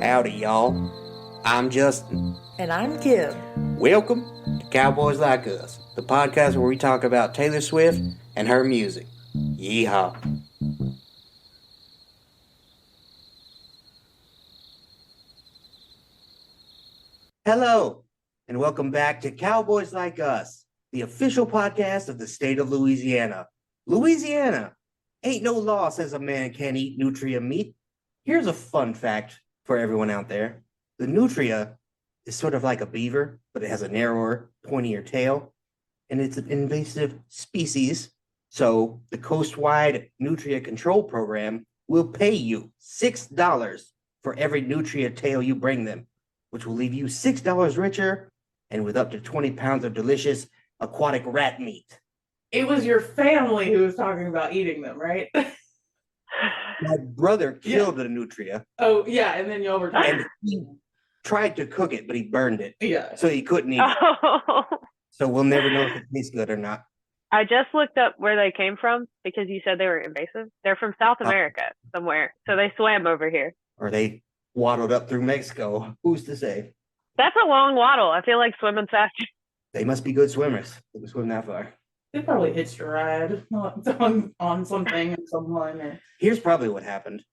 Howdy, y'all. I'm Justin. And I'm Kim. Welcome to Cowboys Like Us, the podcast where we talk about Taylor Swift and her music. Yeehaw. Hello, and welcome back to Cowboys Like Us, the official podcast of the state of Louisiana. Louisiana, ain't no law says a man can't eat nutria meat. Here's a fun fact for everyone out there. The nutria is sort of like a beaver, but it has a narrower, pointier tail, and it's an invasive species. So the coast-wide nutria control program will pay you $6 for every nutria tail you bring them, which will leave you $6 richer and with up to 20 pounds of delicious aquatic rat meat. It was your family who was talking about eating them, right? My brother killed a nutria. Oh, yeah, and then y'all were talking. And he tried to cook it, but he burned it. Yeah. So he couldn't eat it. So we'll never know if it tastes good or not. I just looked up where they came from because you said they were invasive. They're from South America somewhere. So they swam over here. Or they waddled up through Mexico. Who's to say? That's a long waddle. I feel like swimming faster. They must be good swimmers. They can swim that far. They probably hitched a ride on something or someone. Or... Here's probably what happened.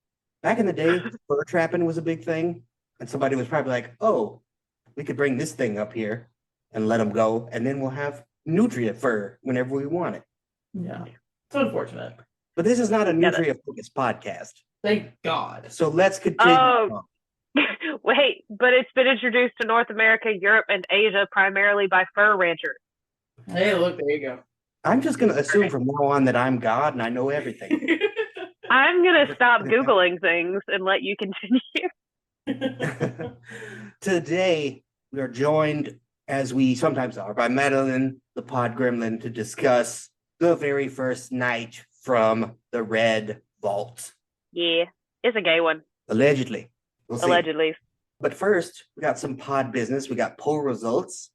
Back in the day, fur trapping was a big thing. And somebody was probably like, oh, we could bring this thing up here and let them go. And then we'll have nutria fur whenever we want it. Yeah. It's unfortunate. But this is not a nutria-focused podcast. Thank God. So let's continue. Oh, wait, but it's been introduced to North America, Europe, and Asia primarily by fur ranchers. Hey, look, there you go. I'm just going to assume from now on that I'm God and I know everything. I'm going to stop Googling things and let you continue. Today, we are joined, as we sometimes are, by Madeline, the Pod Gremlin, to discuss the very first night from the Red Vault. Yeah, it's a gay one. Allegedly. We'll see. Allegedly. But first, we got some pod business. We got poll results.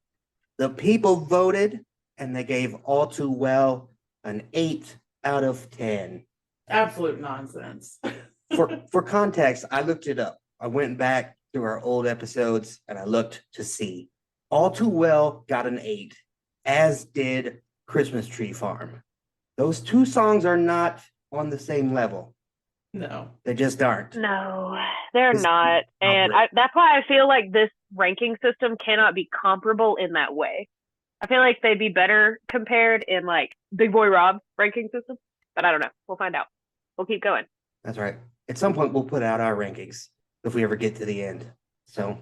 The people voted, and they gave All Too Well an 8 out of 10. Absolute nonsense. For context, I looked it up. I went back through our old episodes, and I looked to see. All Too Well got an 8, as did Christmas Tree Farm. Those two songs are not on the same level. No. They just aren't. No, they're not. And that's why I feel like this ranking system cannot be comparable in that way. I feel like they'd be better compared in like Big Boy Rob's ranking system. But I don't know. We'll find out. We'll keep going. That's right. At some point, we'll put out our rankings if we ever get to the end. So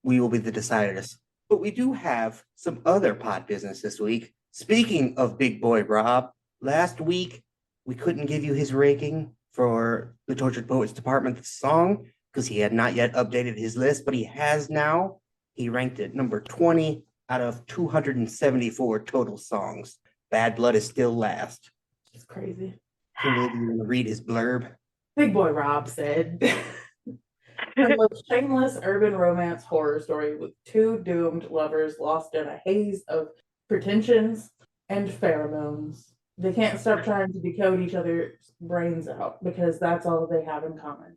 we will be the deciders. But we do have some other pod business this week. Speaking of Big Boy Rob, last week, we couldn't give you his ranking for the Tortured Poets Department song because he had not yet updated his list, but he has now. He ranked it number 20 out of 274 total songs. Bad Blood is still last. It's crazy. Can you want to read his blurb? Big Boy Rob said, the most shameless urban romance horror story with two doomed lovers lost in a haze of pretensions and pheromones. They can't stop trying to decode each other's brains out because that's all they have in common.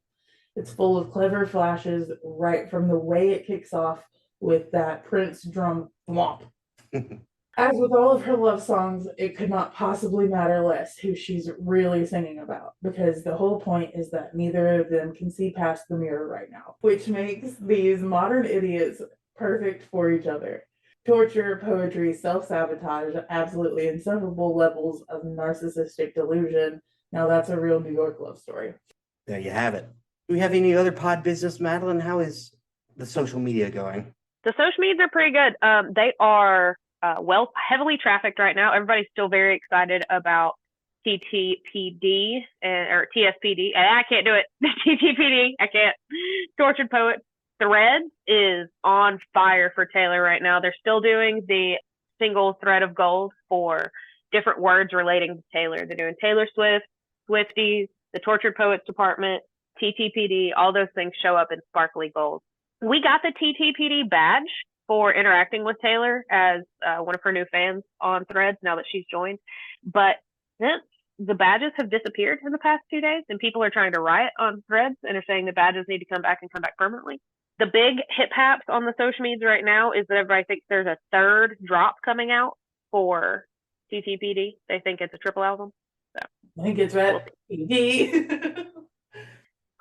It's full of clever flashes right from the way it kicks off with that Prince drum thwomp. As with all of her love songs, it could not possibly matter less who she's really singing about, because the whole point is that neither of them can see past the mirror right now, which makes these modern idiots perfect for each other. Torture, poetry, self-sabotage, absolutely insufferable levels of narcissistic delusion. Now that's a real New York love story. There you have it. Do we have any other pod business, Madeline? How is the social media going? The social medias are pretty good. They are heavily trafficked right now. Everybody's still very excited about TTPD or TSPD. And I can't do it. TTPD. I can't. Tortured Poet. Thread is on fire for Taylor right now. They're still doing the single thread of gold for different words relating to Taylor. They're doing Taylor Swift, Swifties, the Tortured Poets Department, TTPD. All those things show up in sparkly gold. We got the TTPD badge for interacting with Taylor as one of her new fans on Threads now that she's joined. But since the badges have disappeared in the past 2 days and people are trying to riot on Threads and are saying the badges need to come back and come back permanently, the big hip haps on the social media right now is that everybody thinks there's a third drop coming out for TTPD. They think it's a triple album. So I think it's at PD.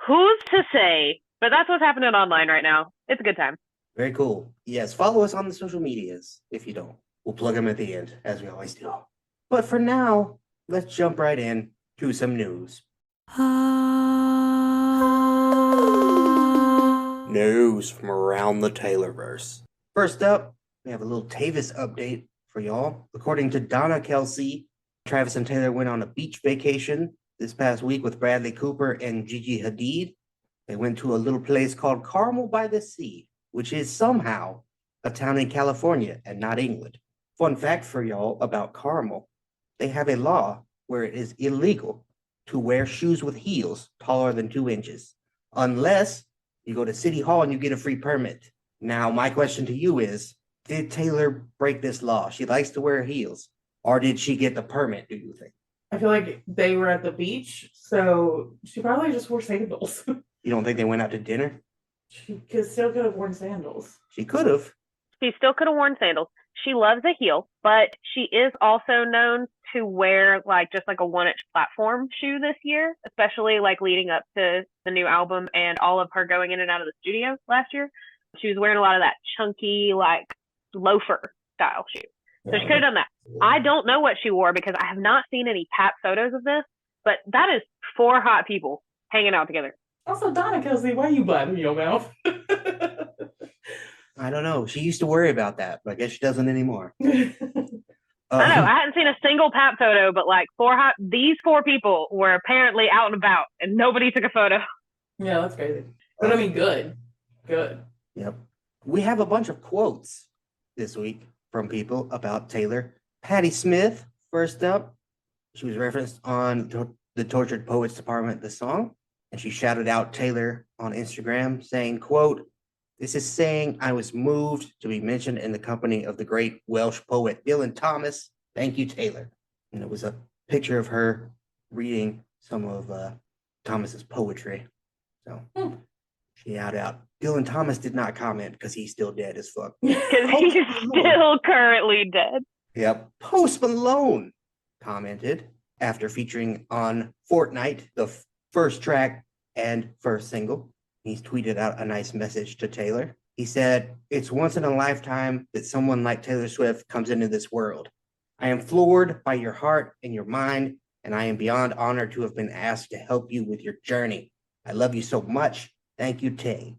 who's to say? But that's what's happening online right now. It's a good time. Very cool. Yes, follow us on the social medias if you don't. We'll plug them at the end, as we always do. But for now, let's jump right in to some news. News from around the Taylorverse. First up, we have a little TayLiz update for y'all. According to Donna Kelsey, Travis and Taylor went on a beach vacation this past week with Bradley Cooper and Gigi Hadid. They went to a little place called Carmel by the Sea, which is somehow a town in California and not England. Fun fact for y'all about Carmel. They have a law where it is illegal to wear shoes with heels taller than 2 inches, unless you go to City Hall and you get a free permit. Now, my question to you is, did Taylor break this law? She likes to wear heels. Or did she get the permit, do you think? I feel like they were at the beach, so she probably just wore sandals. You don't think they went out to dinner? She still could have worn sandals. She could have. She still could have worn sandals. She loves a heel, but she is also known to wear just like a 1-inch platform shoe this year, especially like leading up to the new album and all of her going in and out of the studio last year. She was wearing a lot of that chunky, like loafer style shoe. So she could have done that. I don't know what she wore because I have not seen any pap photos of this, but that is 4 hot people hanging out together. Also, Donna Kelsey, why are you blabbing your mouth? I don't know. She used to worry about that, but I guess she doesn't anymore. I know. I hadn't seen a single pap photo, but these 4 people were apparently out and about and nobody took a photo. Yeah, that's crazy. But I mean, good. Good. Yep. We have a bunch of quotes this week from people about Taylor. Patti Smith, first up. She was referenced on the Tortured Poets Department, the song, and she shouted out Taylor on Instagram saying, quote, "This is saying I was moved to be mentioned in the company of the great Welsh poet Dylan Thomas. Thank you, Taylor." And it was a picture of her reading some of Thomas's poetry. So she shouted out. Dylan Thomas did not comment because he's still dead as fuck. Because he's still currently dead. Yep. Post Malone commented after featuring on Fortnite, the first track and first single. He's tweeted out a nice message to Taylor. He said, "It's once in a lifetime that someone like Taylor Swift comes into this world. I am floored by your heart and your mind, and I am beyond honored to have been asked to help you with your journey. I love you so much. Thank you, Tay."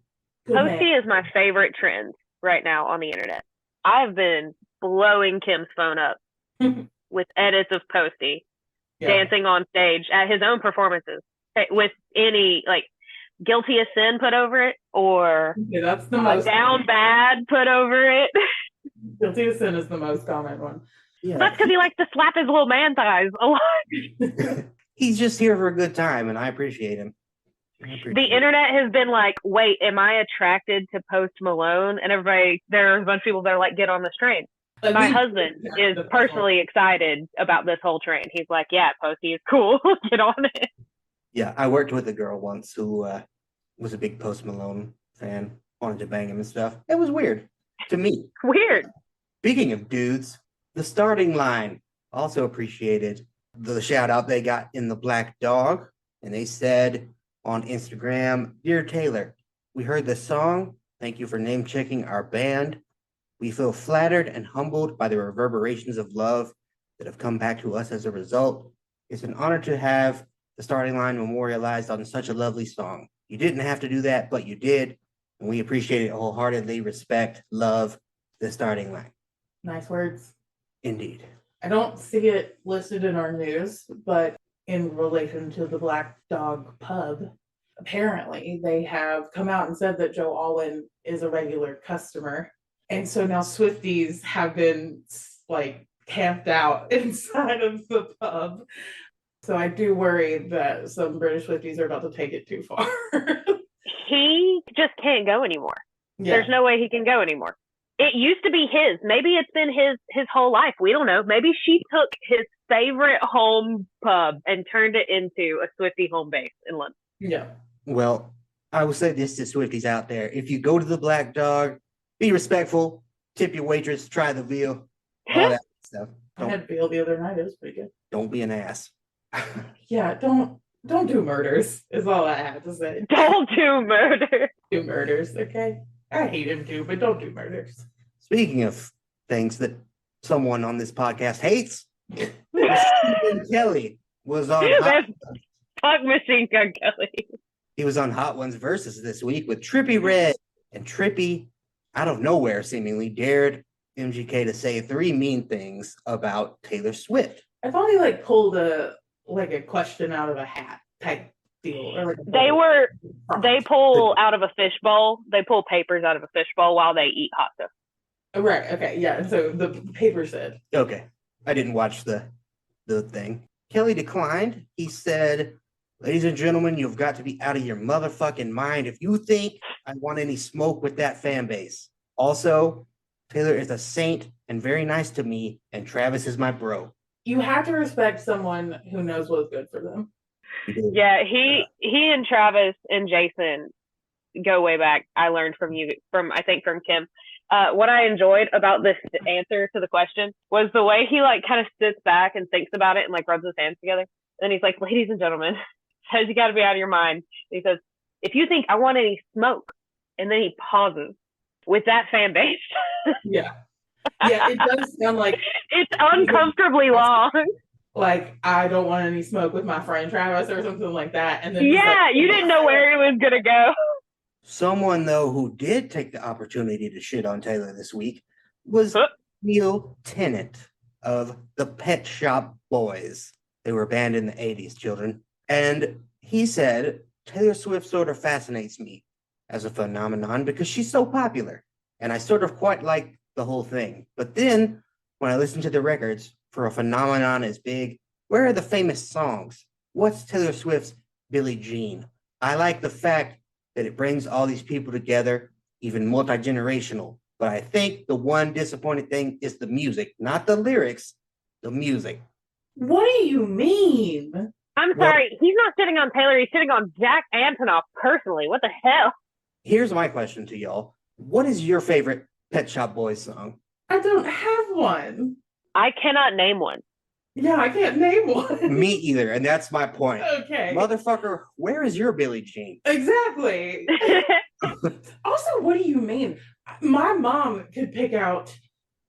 Posty is my favorite trend right now on the internet. I've been blowing Kim's phone up with edits of Posty dancing on stage at his own performances with any guilty as sin put over it or that's the most down bad put over it. Guilty as sin is the most common one. Yeah. That's because he likes to slap his little man thighs a lot. He's just here for a good time, and I appreciate him. The internet has been like, wait, am I attracted to Post Malone? And there's a bunch of people that are like, get on this train. My husband is personally excited about this whole train. He's like, yeah, Posty is cool. Get on it. Yeah, I worked with a girl once who was a big Post Malone fan, wanted to bang him and stuff. It was weird to me. Weird. Speaking of dudes, the starting line also appreciated the shout out they got in the Black Dog. And they said on Instagram, "Dear Taylor, we heard the song. Thank you for name checking our band. We feel flattered and humbled by the reverberations of love that have come back to us as a result. It's an honor to have the starting line memorialized on such a lovely song. You didn't have to do that, but you did. And we appreciate it wholeheartedly. Respect, love, the starting line." Nice words. Indeed. I don't see it listed in our news, but in relation to the Black Dog Pub, apparently they have come out and said that Joe Alwyn is a regular customer. And so now Swifties have been camped out inside of the pub. So I do worry that some British Swifties are about to take it too far. He just can't go anymore. Yeah. There's no way he can go anymore. It used to be his. Maybe it's been his whole life. We don't know. Maybe she took his favorite home pub and turned it into a Swiftie home base in London. Yeah. Well, I will say this to Swifties out there. If you go to the Black Dog, be respectful, tip your waitress, try the veal, all that stuff. I had veal the other night. It was pretty good. Don't be an ass. Yeah, don't do murders, is all I have to say. Don't do murder. Do murders, okay? I hate him too, but don't do murders. Speaking of things that someone on this podcast hates, Stephen Kelly was on Fuck Machine Gun Kelly. He was on Hot Ones Versus this week with Trippie Redd, and Trippie, out of nowhere seemingly, dared MGK to say 3 mean things about Taylor Swift. I thought he pulled a question out of a hat type deal. Or they pull out of a fishbowl. They pull papers out of a fishbowl while they eat hot stuff. Right, okay, yeah. And so the paper said. Okay. I didn't watch the thing. Kelly declined. He said, "Ladies and gentlemen, you've got to be out of your motherfucking mind if you think I want any smoke with that fan base. Also, Taylor is a saint and very nice to me, and Travis is my bro." You have to respect someone who knows what's good for them. Yeah, he and Travis and Jason go way back. I learned from Kim. What I enjoyed about this answer to the question was the way he kind of sits back and thinks about it and rubs his hands together. And he's like, "Ladies and gentlemen," says you got to be out of your mind. And he says, "If you think I want any smoke," and then he pauses with that fan base. Yeah. Yeah, it does sound like it's uncomfortably long. I don't want any smoke with my friend Travis or something like that. And then you didn't know where he was gonna go. Someone, though, who did take the opportunity to shit on Taylor this week was Neil Tennant of the Pet Shop Boys. They were a band in the 80s, children. And he said, "Taylor Swift sort of fascinates me as a phenomenon because she's so popular. And I sort of quite like the whole thing. But then when I listen to the records, for a phenomenon as big, where are the famous songs? What's Taylor Swift's Billie Jean? I like the fact that it brings all these people together, even multi-generational. But I think the one disappointing thing is the music, not the lyrics, the music." What do you mean? I'm sorry, he's not sitting on Taylor, he's sitting on Jack Antonoff personally. What the hell? Here's my question to y'all. What is your favorite Pet Shop Boys song? I don't have one. I cannot name one. Yeah, I can't name one. Me either, and that's my point. Okay. Motherfucker, where is your Billie Jean? Exactly. Also, what do you mean? My mom could pick out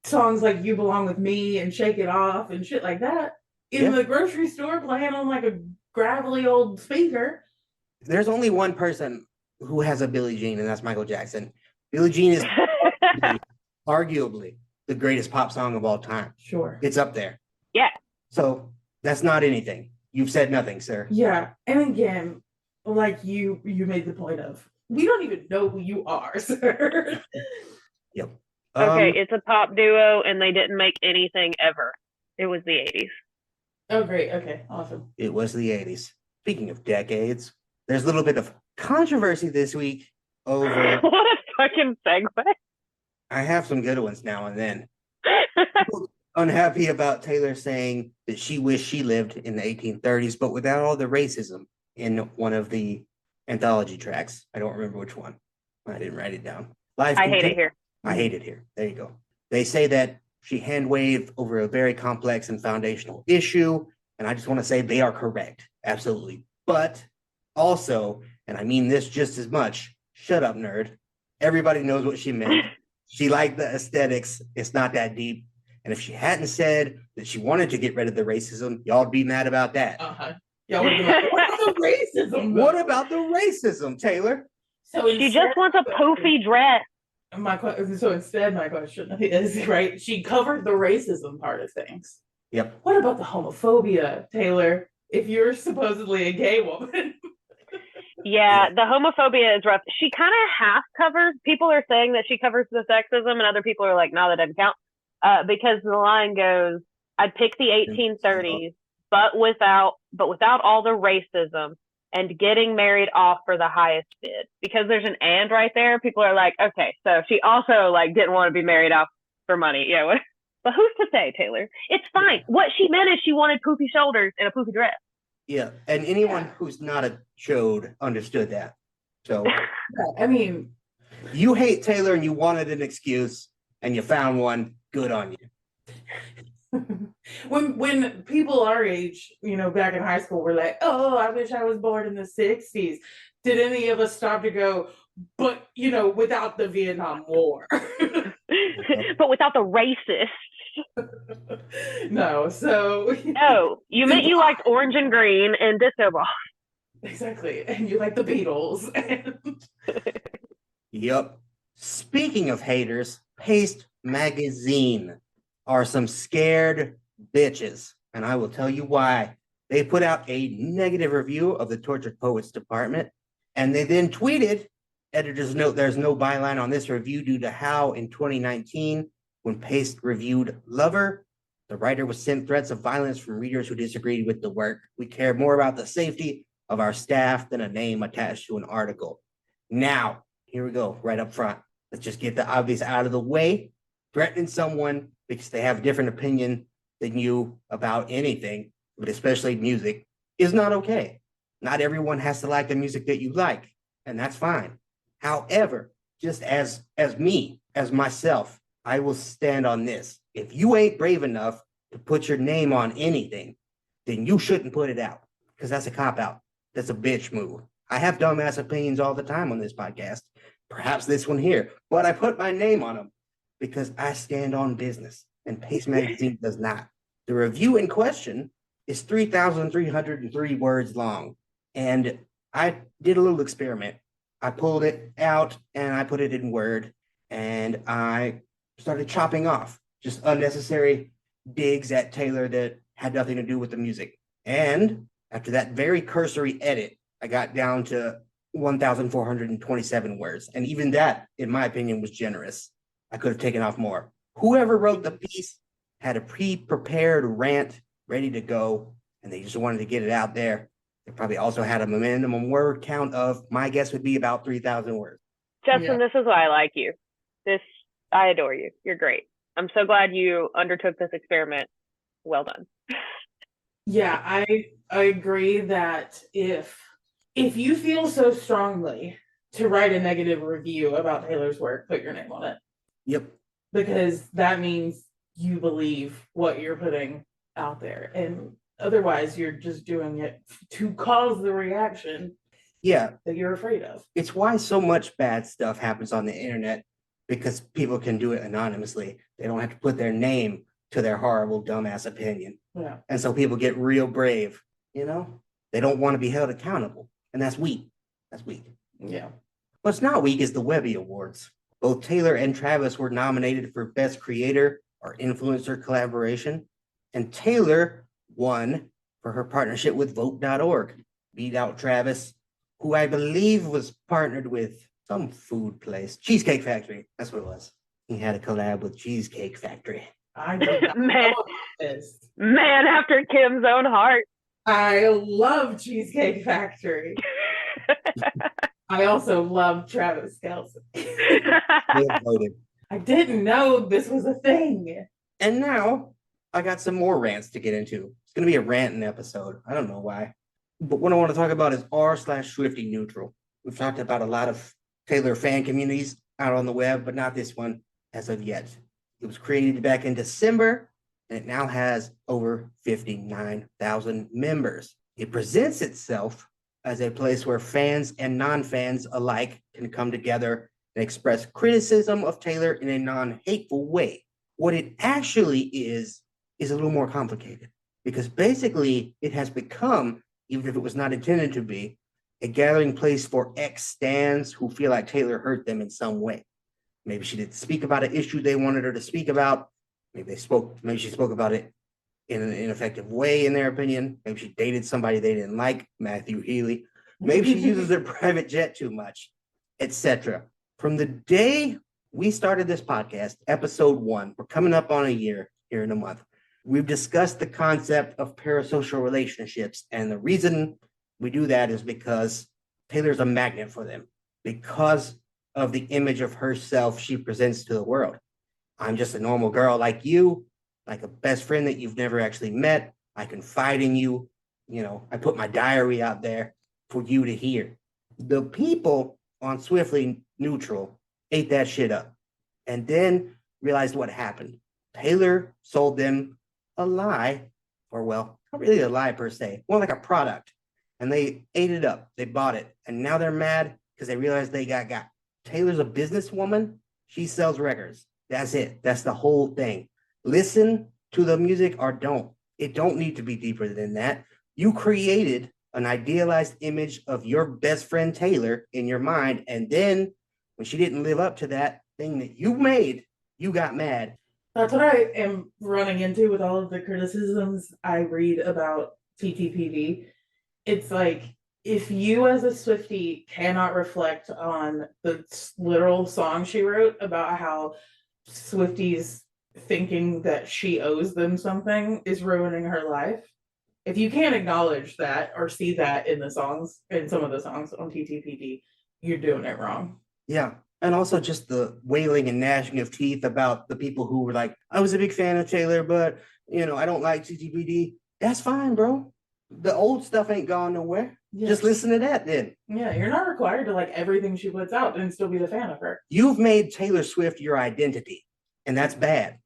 songs like "You Belong With Me" and "Shake It Off" and shit like that in the grocery store playing on a gravelly old speaker. There's only one person who has a Billie Jean, and that's Michael Jackson. Billie Jean is arguably the greatest pop song of all time. Sure. It's up there. Yeah. So that's not anything. You've said nothing, sir. Yeah. And again, you made the point of, we don't even know who you are, sir. Yep. Okay, it's a pop duo, and they didn't make anything ever. It was the 80s. Oh, great. Okay, awesome. It was the 80s. Speaking of decades, there's a little bit of controversy this week over... What a fucking segue. I have some good ones now and then. People unhappy about Taylor saying that she wished she lived in the 1830s, but without all the racism in one of the anthology tracks. I don't remember which one. I didn't write it down. I hate it here. I hate it here. There you go. They say that she hand-waved over a very complex and foundational issue, and I just want to say they are correct. Absolutely. But also, and I mean this just as much, shut up, nerd. Everybody knows what she meant. She liked the aesthetics. It's not that deep. And if she hadn't said that she wanted to get rid of the racism, y'all would be mad about that. Uh-huh. Y'all would be like, what about the racism? What about the racism, Taylor? So she just wants a poofy dress. So instead, my question is, right, she covered the racism part of things. Yep. What about the homophobia, Taylor? If you're supposedly a gay woman. Yeah, the homophobia is rough. She kind of half covers. People are saying that she covers the sexism, and other people are like, no, that doesn't count. Because the line goes, "I'd pick the 1830s, but without all the racism. and getting married off for the highest bid. Because there's an and right there, people are like, okay, so she also like didn't want to be married off for money. Yeah, what? But who's to say, Taylor? It's fine. What she meant is she wanted poofy shoulders and a poofy dress. Yeah, and anyone who's not a chode understood that. So, I mean, you hate Taylor and you wanted an excuse, and you found one. Good on you. when people our age, back in high school, were like, "Oh, I wish I was born in the '60s." Did any of us stop to go, but without the Vietnam War? But without the racist. No, so no, you meant you liked orange and green and disco ball. Exactly, and you like the Beatles. Yep. Speaking of haters, Paste Magazine are some scared bitches, and I will tell you why. They put out a negative review of the Tortured Poets department, and they then tweeted, editor's note, there's no byline on this review due to how in 2019, when Paste reviewed Lover, the writer was sent threats of violence from readers who disagreed with the work. We care more about the safety of our staff than a name attached to an article. Now, here we go, right up front. Let's just get the obvious out of the way. Threatening someone because they have a different opinion than you about anything, but especially music, is not okay. Not everyone has to like the music that you like, and that's fine. However, just as me, as myself, I will stand on this. If you ain't brave enough to put your name on anything, then you shouldn't put it out, because that's a cop-out. That's a bitch move. I have dumbass opinions all the time on this podcast, perhaps this one here, but I put my name on them because I stand on business, and Paste Magazine does not. The review in question is 3,303 words long, and I did a little experiment. I pulled it out and I put it in Word, and I started chopping off just unnecessary digs at Taylor that had nothing to do with the music. And after that very cursory edit, I got down to 1,427 words. And even that, in my opinion, was generous. I could have taken off more. Whoever wrote the piece had a pre-prepared rant ready to go, and they just wanted to get it out there. They probably also had a minimum word count of, my guess would be about 3,000 words. Justin, This is why I like you. I adore you. You're great. I'm so glad you undertook this experiment. Well done. Yeah, I agree that if you feel so strongly to write a negative review about Taylor's work, put your name on it. Yep. Because that means you believe what you're putting out there. And otherwise, you're just doing it to cause the reaction that you're afraid of. It's why so much bad stuff happens on the internet, because people can do it anonymously. They don't have to put their name to their horrible, dumbass opinion. Yeah. And so people get real brave, They don't want to be held accountable. And that's weak. That's weak. Yeah. What's not weak is the Webby Awards. Both Taylor and Travis were nominated for Best Creator or Influencer Collaboration, and Taylor won for her partnership with Vote.org. Beat out Travis, who I believe was partnered with some food place. Cheesecake Factory. That's what it was. He had a collab with Cheesecake Factory. I did not know this. Man after Kim's own heart. I love Cheesecake Factory. I also love Travis Kelce. I didn't know this was a thing. And now I got some more rants to get into. It's going to be a ranting episode. I don't know why. But what I want to talk about is r/Swifty Neutral. We've talked about a lot of Taylor fan communities out on the web, but not this one as of yet. It was created back in December, and it now has over 59,000 members. It presents itself as a place where fans and non-fans alike can come together and express criticism of Taylor in a non-hateful way. What it actually is a little more complicated, because basically it has become, even if it was not intended to be, a gathering place for ex-stans who feel like Taylor hurt them in some way. Maybe she didn't speak about an issue they wanted her to speak about. Maybe she spoke about it in an ineffective way, in their opinion. Maybe she dated somebody they didn't like, Matthew Healy. Maybe she uses their private jet too much, etc. From the day we started this podcast, episode 1, we're coming up on a year here in a month. We've discussed the concept of parasocial relationships and the reason we do that is because Taylor's a magnet for them, because of the image of herself she presents to the world. I'm just a normal girl like you, like a best friend that you've never actually met. I confide in you. I put my diary out there for you to hear. The people on Swiftly Neutral ate that shit up and then realized what happened. Taylor sold them a lie, or well, not really a lie per se, more like a product. And they ate it up. They bought it. And now they're mad because they realized they got. Taylor's a businesswoman. She sells records. That's it. That's the whole thing. Listen to the music or don't. It don't need to be deeper than that. You created an idealized image of your best friend Taylor in your mind. And then when she didn't live up to that thing that you made, you got mad. That's what I am running into with all of the criticisms I read about TTPD. It's like, if you as a Swiftie cannot reflect on the literal song she wrote about how Swifties thinking that she owes them something is ruining her life, if you can't acknowledge that or see that in some of the songs on TTPD, you're doing it wrong. Yeah. And also just the wailing and gnashing of teeth about the people who were like, I was a big fan of Taylor, but I don't like TTPD. That's fine, bro. The old stuff ain't gone nowhere. Yeah. Just listen to that then. Yeah, you're not required to like everything she puts out and still be the fan of her. You've made Taylor Swift your identity, and that's bad.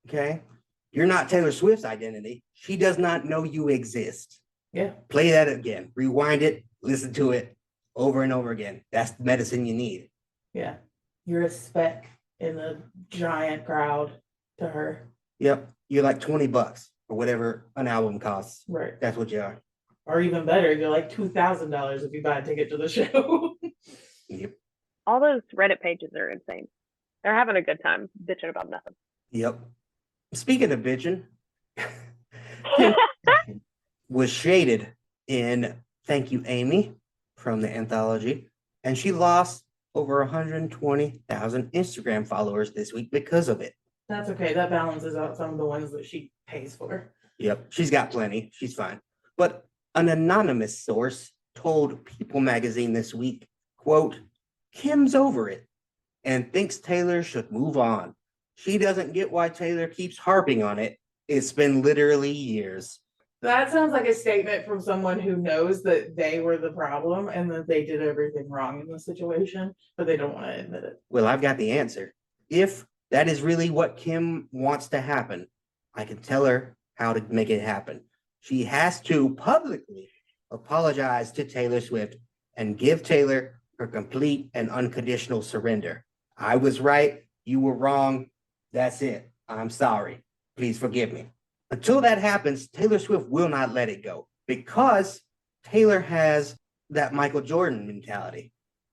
Okay? You're not Taylor Swift's identity. She does not know you exist. Yeah. Play that again. Rewind it. Listen to it over and over again. That's the medicine you need. Yeah. You're a speck in the giant crowd to her. Yep. You're like $20 or whatever an album costs. Right. That's what you are. Or even better, you're like $2,000 if you buy a ticket to the show. Yep. All those Reddit pages are insane. They're having a good time bitching about nothing. Yep. Speaking of bitching, was shaded in Thank You, Amy from the anthology, and she lost over 120,000 Instagram followers this week because of it. That's okay. That balances out some of the ones that she pays for. Yep. She's got plenty. She's fine. But an anonymous source told People magazine this week, quote, Kim's over it and thinks Taylor should move on. She doesn't get why Taylor keeps harping on it. It's been literally years. That sounds like a statement from someone who knows that they were the problem and that they did everything wrong in the situation, but they don't want to admit it. Well, I've got the answer. If that is really what Kim wants to happen, I can tell her how to make it happen. She has to publicly apologize to Taylor Swift and give Taylor her complete and unconditional surrender. I was right. You were wrong. That's it. I'm sorry. Please forgive me. Until that happens, Taylor Swift will not let it go because Taylor has that Michael Jordan mentality,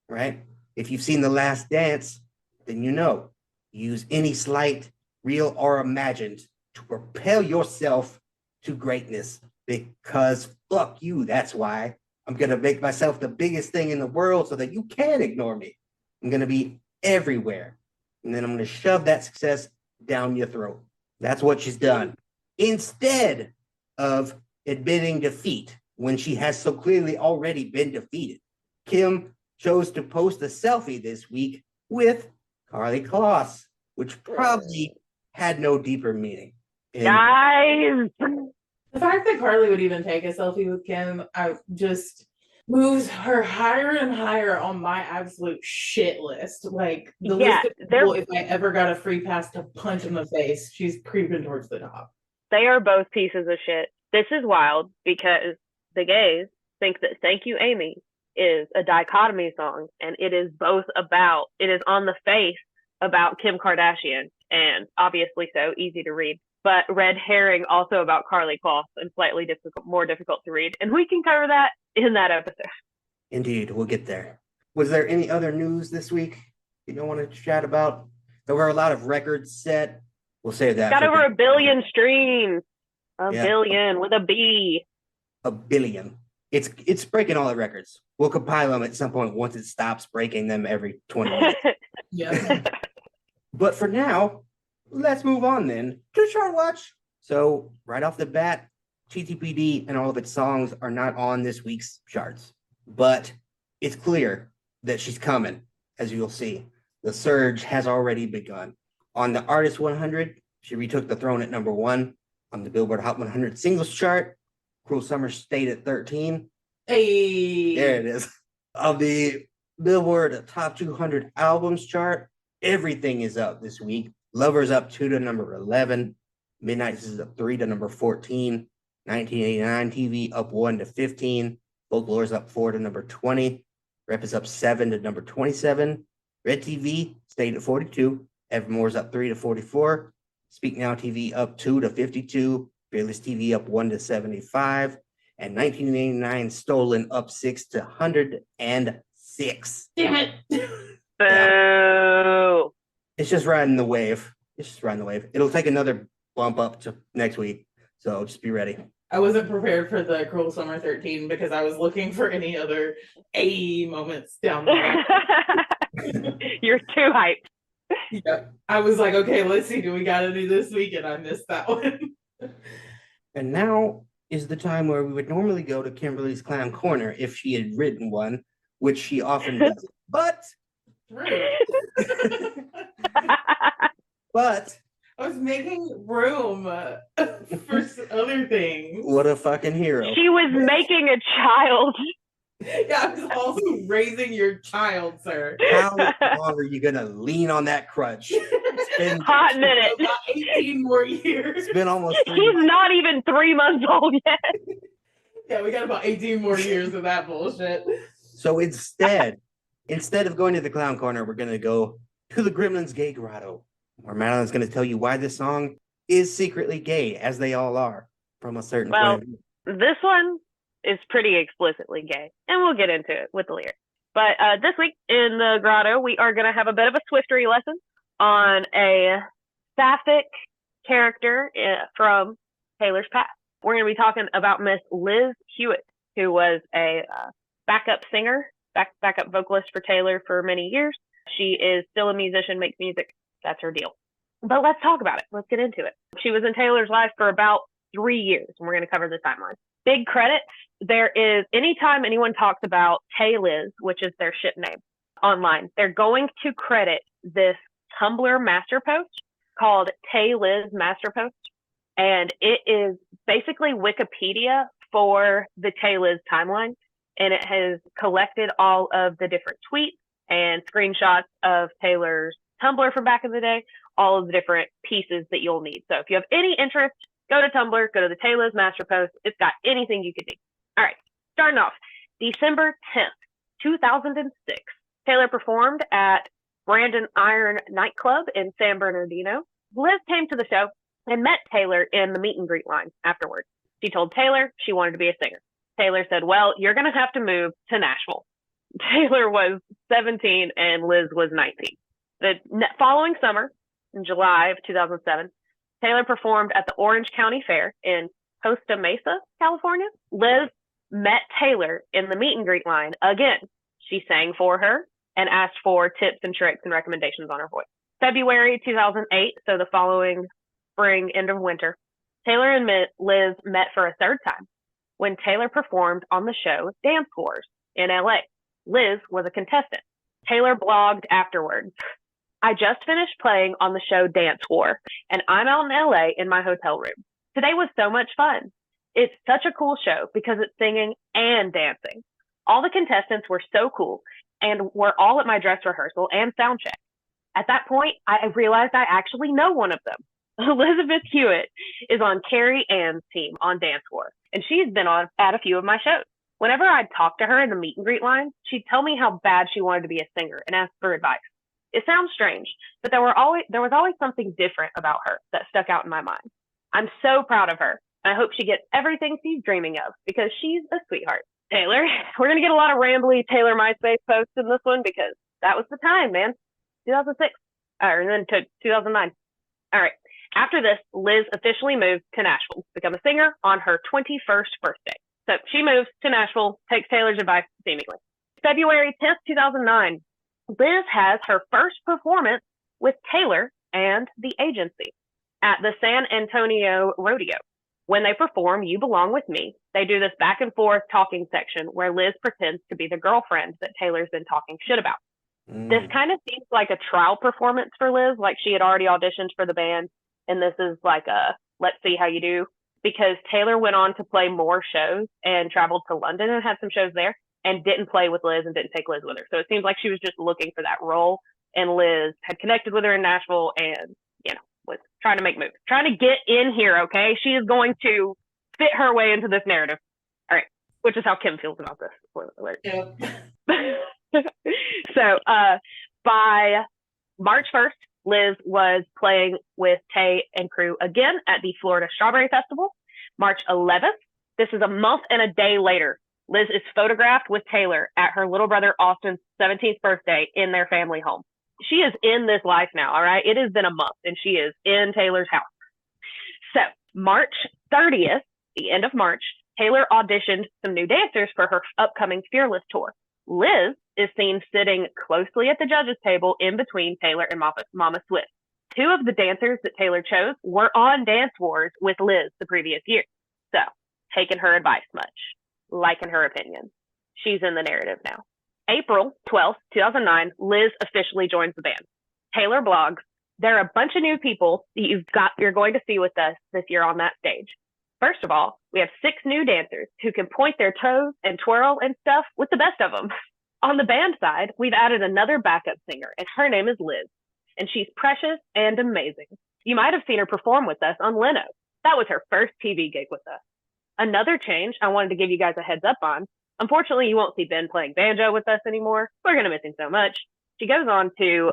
right? If you've seen The Last Dance, then you know. Use any slight, real or imagined, to propel yourself to greatness because fuck you. That's why I'm going to make myself the biggest thing in the world so that you can ignore me. I'm going to be everywhere. And then I'm going to shove that success down your throat. That's what she's done. Instead of admitting defeat when she has so clearly already been defeated, Kim chose to post a selfie this week with Carly Kloss, which probably had no deeper meaning. Guys! The fact that Carly would even take a selfie with Kim, I just moves her higher and higher on my absolute shit list. Like the list of people, if I ever got a free pass to punch in the face, she's creeping towards the top. They are both pieces of shit. This is wild because the gays think that Thank You, Amy is a dichotomy song, and it is on the face about Kim Kardashian, and obviously so easy to read, but red herring also about Carly Kloss and slightly more difficult to read. And we can cover that in that episode. Indeed, we'll get there. Was there any other news this week you don't want to chat about? There were a lot of records set. We'll save that. Got over 1 billion streams. Billion with a B. 1 billion. It's breaking all the records. We'll compile them at some point once it stops breaking them every 20 minutes. Yeah. But for now, let's move on then to Chart Watch. So right off the bat, TTPD and all of its songs are not on this week's charts, but it's clear that she's coming, as you'll see. The surge has already begun. On the Artist 100, she retook the throne at number 1. On the Billboard Hot 100 singles chart, Cruel Summer stayed at 13. Hey, There it is. Of the Billboard Top 200 albums chart, everything is up this week. Lover's up 2 to number 11. Midnight's is up 3 to number 14. 1989 TV up 1 to 15. Folklore's up 4 to number 20. Rep is up 7 to number 27. Red TV stayed at 42. Evermore's up 3 to 44. Speak Now TV up 2 to 52. Fearless TV up 1 to 75. And 1989 Stolen up 6 to 106. damn it. Boo. It's just riding the wave. It'll take another bump up to next week. So just be ready. I wasn't prepared for the Cruel Summer 13 because I was looking for any other A moments down there. You're too hyped. Yeah. I was like, okay, let's see, do we got any this week? And I missed that one. And now is the time where we would normally go to Kimberly's Clown Corner if she had written one, which she often does. But I was making room for other things. What a fucking hero. She was making a child. Yeah, I was also raising your child, sir. How long are you gonna lean on that crutch? Hot minute. About 18 more years. It's been almost 3 He's months. not even 3 months old yet. Yeah, we got about 18 more years of that bullshit. So instead of going to the Clown Corner, we're gonna go to the Gremlins Gay Grotto, where Madeline's gonna tell you why this song is secretly gay, as they all are, from a certain Well, point of view. This one is pretty explicitly gay, and we'll get into it with the lyrics. But this week in the grotto, we are going to have a bit of a swiftery lesson on a sapphic character from Taylor's past. We're going to be talking about Miss Liz Hewitt, who was a backup singer, backup vocalist for Taylor for many years. She is still a musician, makes music. That's her deal. But let's talk about it. Let's get into it. She was in Taylor's life for about 3 years, and we're going to cover the timeline. Big credits. There is, anytime anyone talks about TayLiz, which is their ship name online, they're going to credit this Tumblr master post called TayLiz Master Post. And it is basically Wikipedia for the TayLiz timeline. And it has collected all of the different tweets and screenshots of Taylor's Tumblr from back in the day, all of the different pieces that you'll need. So if you have any interest, go to Tumblr, go to the TayLiz Master Post. It's got anything you could need. All right, starting off, December 10th, 2006. Taylor performed at Brandon Iron nightclub in San Bernardino. Liz came to the show and met Taylor in the meet and greet line afterwards. She told Taylor she wanted to be a singer. Taylor said, well, you're going to have to move to Nashville. Taylor was 17 and Liz was 19. The following summer, in July of 2007, Taylor performed at the Orange County Fair in Costa Mesa, California. Liz met Taylor in the meet and greet line again. She sang for her and asked for tips and tricks and recommendations on her voice. February 2008, so the following spring, end of winter, Taylor and Liz met for a third time when Taylor performed on the show Dance Wars in LA. Liz was a contestant. Taylor blogged afterwards, I just finished playing on the show Dance War, and I'm out in LA in my hotel room. Today was so much fun. It's such a cool show because it's singing and dancing. All the contestants were so cool and were all at my dress rehearsal and sound check. At that point, I realized I actually know one of them. Elizabeth Hewitt is on Carrie Ann's team on Dance War, and she's been on at a few of my shows. Whenever I'd talk to her in the meet and greet line, she'd tell me how bad she wanted to be a singer and ask for advice. It sounds strange, but there was always something different about her that stuck out in my mind. I'm so proud of her. I hope she gets everything she's dreaming of because she's a sweetheart. Taylor, we're going to get a lot of rambly Taylor MySpace posts in this one because that was the time, man. 2006, and then to 2009. All right. After this, Liz officially moved to Nashville to become a singer on her 21st birthday. So she moves to Nashville, takes Taylor's advice seemingly. February 10th, 2009, Liz has her first performance with Taylor and the agency at the San Antonio Rodeo. When they perform You Belong With Me, they do this back and forth talking section where Liz pretends to be the girlfriend that Taylor's been talking shit about. This kind of seems like a trial performance for Liz, like she had already auditioned for the band, and this is like a let's see how you do, because Taylor went on to play more shows and traveled to London and had some shows there and didn't play with Liz and didn't take Liz with her. So it seems like she was just looking for that role, and Liz had connected with her in Nashville and, was trying to make moves, trying to get in here, okay? She is going to fit her way into this narrative. All right, which is how Kim feels about this. Spoiler alert. Yeah. So by March 1st, Liz was playing with Tay and crew again at the Florida Strawberry Festival. March 11th, this is a month and a day later, Liz is photographed with Taylor at her little brother Austin's 17th birthday in their family home. She is in this life now, all right? It has been a month, and she is in Taylor's house. So March 30th, the end of March, Taylor auditioned some new dancers for her upcoming Fearless tour. Liz is seen sitting closely at the judges' table in between Taylor and Mama Swift. Two of the dancers that Taylor chose were on Dance Wars with Liz the previous year. So, taking her advice much, liking her opinion. She's in the narrative now. April 12th, 2009, Liz officially joins the band. Taylor blogs, there are a bunch of new people that you're going to see with us this year on that stage. First of all, we have 6 new dancers who can point their toes and twirl and stuff with the best of them. On the band side, we've added another backup singer, and her name is Liz, and she's precious and amazing. You might have seen her perform with us on Leno. That was her first TV gig with us. Another change I wanted to give you guys a heads up on. Unfortunately, you won't see Ben playing banjo with us anymore. We're going to miss him so much. She goes on to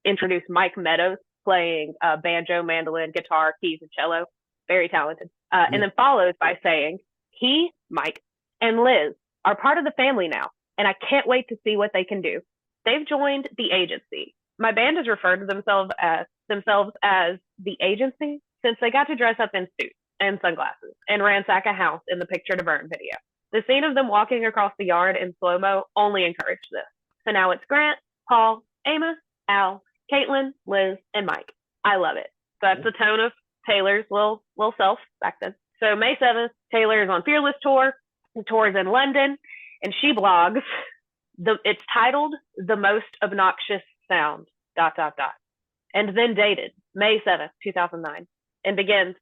introduce Mike Meadows playing banjo, mandolin, guitar, keys, and cello. Very talented. And then follows by saying, he, Mike, and Liz are part of the family now, and I can't wait to see what they can do. They've joined the agency. My band has referred to themselves as the agency since they got to dress up in suits and sunglasses and ransack a house in the Picture to Burn video. The scene of them walking across the yard in slow-mo only encouraged this. So now it's Grant, Paul, Amos, Al, Caitlin, Liz, and Mike. I love it. So that's the tone of Taylor's little self back then. So May 7th, Taylor is on Fearless Tour. The tour is in London, and she blogs. It's titled The Most Obnoxious Sound, ... And then dated May 7th, 2009, and begins ...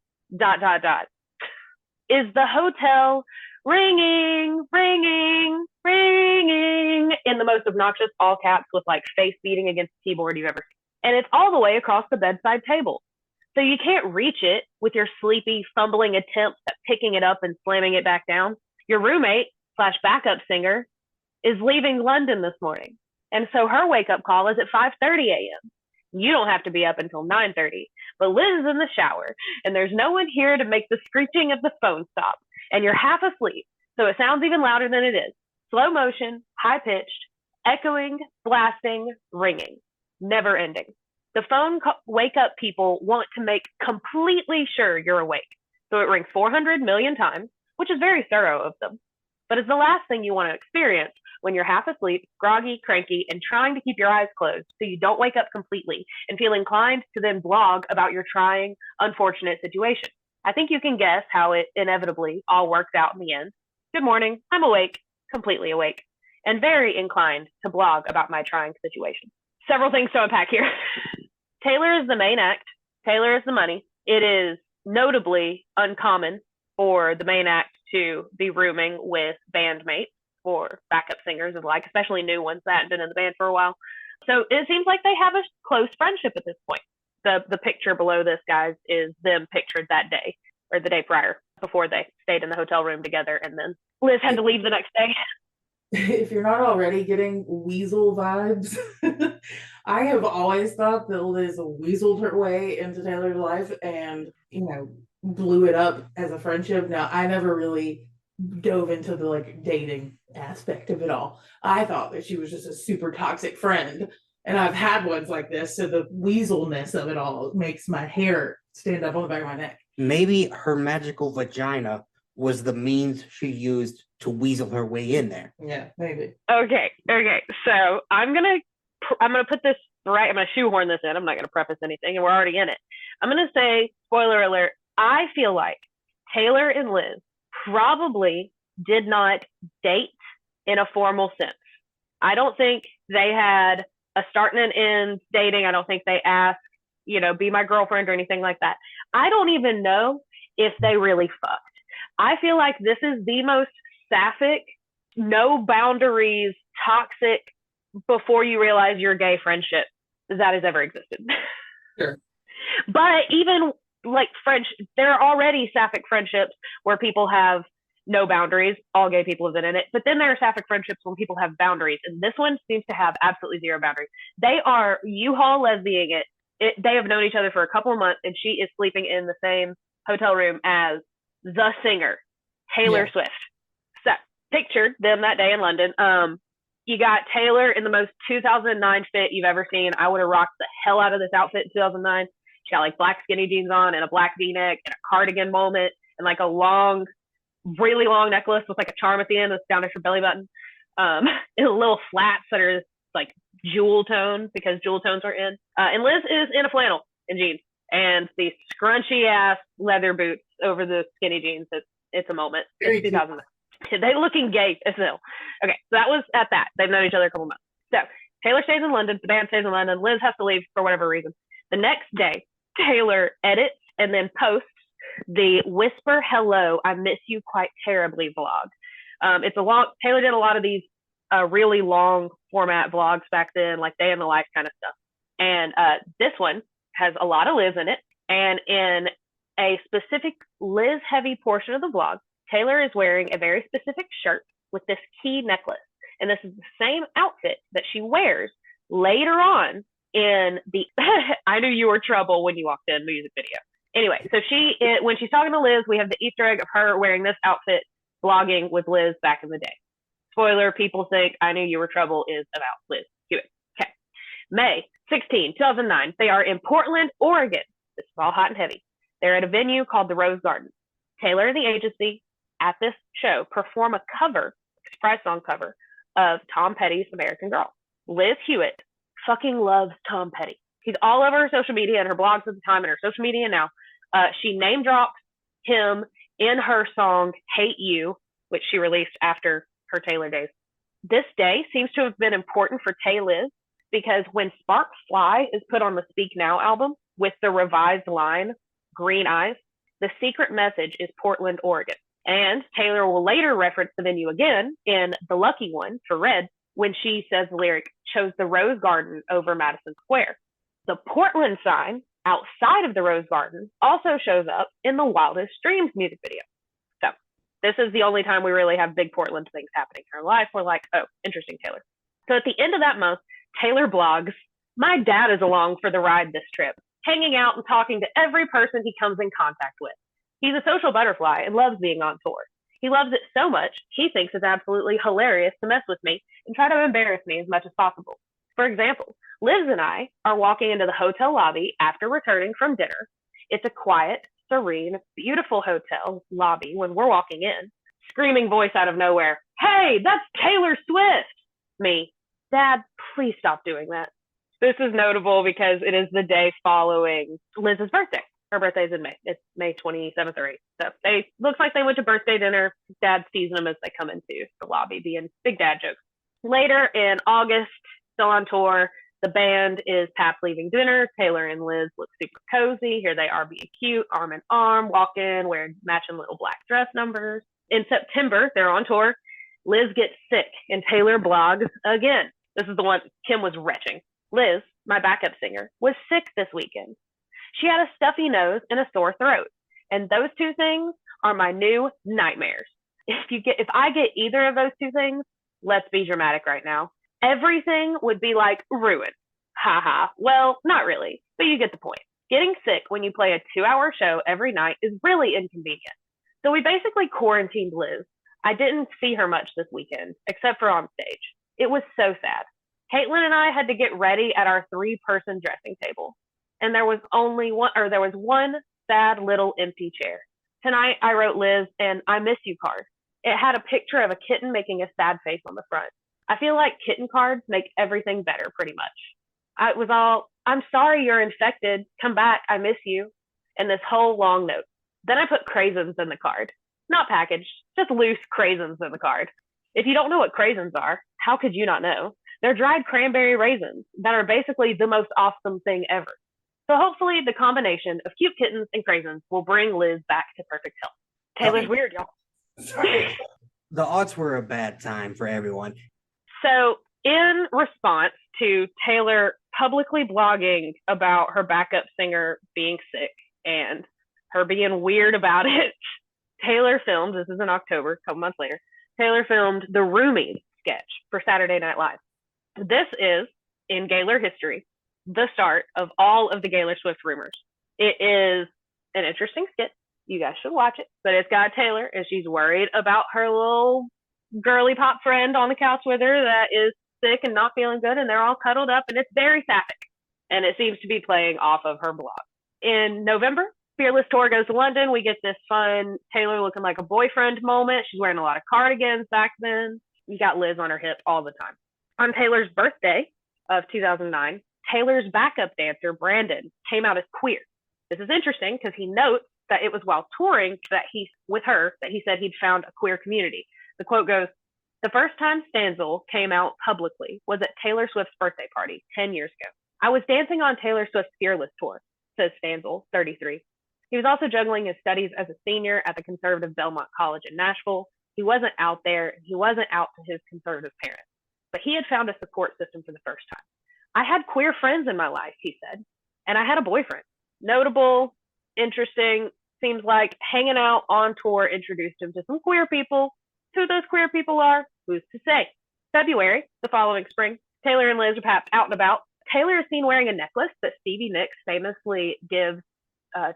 Is the hotel ringing, ringing, ringing in the most obnoxious all caps with like face beating against the keyboard you've ever seen. And it's all the way across the bedside table. So you can't reach it with your sleepy, fumbling attempts at picking it up and slamming it back down. Your roommate / backup singer is leaving London this morning. And so her wake-up call is at 5:30 a.m. You don't have to be up until 9:30, but Liz is in the shower, and there's no one here to make the screeching of the phone stop. And you're half asleep, so it sounds even louder than it is. Slow motion, high-pitched, echoing, blasting, ringing, never ending. The phone wake-up people want to make completely sure you're awake, so it rings 400 million times, which is very thorough of them. But it's the last thing you want to experience when you're half asleep, groggy, cranky, and trying to keep your eyes closed so you don't wake up completely and feel inclined to then blog about your trying, unfortunate situation. I think you can guess how it inevitably all worked out in the end. Good morning, I'm awake, completely awake, and very inclined to blog about my trying situation. Several things to unpack here. Taylor is the main act. Taylor is the money. It is notably uncommon for the main act to be rooming with bandmates or backup singers and like, especially new ones that hadn't been in the band for a while. So it seems like they have a close friendship at this point. The picture below this, guys, is them pictured that day or the day prior before they stayed in the hotel room together, and then Liz had to leave the next day. If you're not already getting weasel vibes, I have always thought that Liz weaseled her way into Taylor's life and, blew it up as a friendship. Now, I never really dove into the dating aspect of it all. I thought that she was just a super toxic friend, and I've had ones like this, so the weaselness of it all makes my hair stand up on the back of my neck. Maybe her magical vagina was the means she used to weasel her way in there. Yeah, maybe. Okay. So I'm gonna put this right. I'm gonna shoehorn this in. I'm not gonna preface anything, and we're already in it. I'm gonna say, spoiler alert. I feel like Taylor and Liz probably did not date in a formal sense. I don't think they had a start and an end dating. I don't think they asked, be my girlfriend or anything like that. I don't even know if they really fucked. I feel like this is the most sapphic, no boundaries, toxic, before you realize you're gay friendship that has ever existed. Sure. But even like there are already sapphic friendships where people have no boundaries. All gay people have been in it. But then there are sapphic friendships when people have boundaries. And this one seems to have absolutely zero boundaries. They are U-Haul lesbianing it. They have known each other for a couple of months, and she is sleeping in the same hotel room as the singer, Taylor Swift. So pictured them that day in London. You got Taylor in the most 2009 fit you've ever seen. I would have rocked the hell out of this outfit in 2009. She got like black skinny jeans on and a black V-neck and a cardigan moment and like a really long necklace with like a charm at the end that's down at her belly button. And little flats that are like jewel tones because jewel tones are in. And Liz is in a flannel and jeans and these scrunchy ass leather boots over the skinny jeans. It's a moment. It's 2009. They looking gay as hell. Okay, so that was at that. They've known each other a couple months. So Taylor stays in London. The band stays in London. Liz has to leave for whatever reason. The next day, Taylor edits and then posts the Whisper Hello, I Miss You Quite Terribly vlog. Taylor did a lot of these really long format vlogs back then, like day in the life kind of stuff. And this one has a lot of Liz in it. And in a specific Liz heavy portion of the vlog, Taylor is wearing a very specific shirt with this key necklace. And this is the same outfit that she wears later on in the I Knew You Were Trouble When You Walked In music video. Anyway, so when she's talking to Liz, we have the Easter egg of her wearing this outfit, vlogging with Liz back in the day. Spoiler, people think I Knew You Were Trouble is about Liz. Do it. Okay. May 16, 2009. They are in Portland, Oregon. This is all hot and heavy. They're at a venue called the Rose Garden. Taylor and the agency at this show perform a surprise song cover of Tom Petty's American Girl. Liz Hewitt fucking loves Tom Petty. He's all over her social media and her blogs at the time and her social media now. She name drops him in her song Hate You, which she released after her Taylor days. This day seems to have been important for TayLiz because when Sparks Fly is put on the Speak Now album with the revised line, Green Eyes, the secret message is Portland, Oregon. And Taylor will later reference the venue again in The Lucky One for Red when she says the lyric, chose the Rose Garden over Madison Square. The Portland sign outside of the Rose Garden also shows up in the Wildest Dreams music video. So this is the only time we really have big Portland things happening in her life. We're like, oh, interesting, Taylor. So at the end of that month, Taylor blogs, my dad is along for the ride this trip, hanging out and talking to every person he comes in contact with. He's a social butterfly and loves being on tour. He loves it so much, he thinks it's absolutely hilarious to mess with me and try to embarrass me as much as possible. For example, Liz and I are walking into the hotel lobby after returning from dinner. It's a quiet, serene, beautiful hotel lobby when we're walking in. Screaming voice out of nowhere, hey, that's Taylor Swift! Me, Dad, please stop doing that. This is notable because it is the day following Liz's birthday. Her birthday's in May. It's May 27th or 8th. So looks like they went to birthday dinner. Dad sees them as they come into the lobby being big dad jokes. Later in August, still on tour, the band is past leaving dinner. Taylor and Liz look super cozy. Here they are being cute, arm in arm, walking, wearing matching little black dress numbers. In September, they're on tour. Liz gets sick and Taylor blogs again. This is the one Kim was retching. Liz, my backup singer, was sick this weekend. She had a stuffy nose and a sore throat. And those two things are my new nightmares. If I get either of those two things, let's be dramatic right now. Everything would be like ruined. Haha. Well, not really, but you get the point. Getting sick when you play a 2-hour show every night is really inconvenient. So we basically quarantined Liz. I didn't see her much this weekend, except for on stage. It was so sad. Caitlin and I had to get ready at our 3-person dressing table. And there was one sad little empty chair. Tonight I wrote Liz an I miss you card. It had a picture of a kitten making a sad face on the front. I feel like kitten cards make everything better pretty much. It was all, I'm sorry you're infected. Come back. I miss you. And this whole long note. Then I put craisins in the card. Not packaged, just loose craisins in the card. If you don't know what craisins are, how could you not know? They're dried cranberry raisins that are basically the most awesome thing ever. So hopefully the combination of cute kittens and craisins will bring Liz back to perfect health. Taylor's weird, y'all. Sorry. The odds were a bad time for everyone. So in response to Taylor publicly blogging about her backup singer being sick and her being weird about it, Taylor filmed, this is in October, a couple months later, Taylor filmed the Roomie sketch for Saturday Night Live. This is, in Gaylor history, the start of all of the Gaylor Swift rumors. It is an interesting skit. You guys should watch it. But it's got Taylor, and she's worried about her little girly pop friend on the couch with her that is sick and not feeling good, and they're all cuddled up, and it's very sapphic. And it seems to be playing off of her blog. In November, Fearless Tour goes to London. We get this fun Taylor looking like a boyfriend moment. She's wearing a lot of cardigans back then. You got Liz on her hip all the time. On Taylor's birthday of 2009, Taylor's backup dancer, Brandon, came out as queer. This is interesting because he notes that it was while touring that he said he'd found a queer community. The quote goes, "The first time Stanzel came out publicly was at Taylor Swift's birthday party 10 years ago. I was dancing on Taylor Swift's Fearless Tour," says Stanzel, 33. He was also juggling his studies as a senior at the conservative Belmont College in Nashville. He wasn't out there, and he wasn't out to his conservative parents. But he had found a support system for the first time. "I had queer friends in my life," he said, "and I had a boyfriend." Notable, interesting, seems like hanging out on tour introduced him to some queer people. Who those queer people are, who's to say? February, the following spring, Taylor and Liz are perhaps out and about. Taylor is seen wearing a necklace that Stevie Nicks famously gives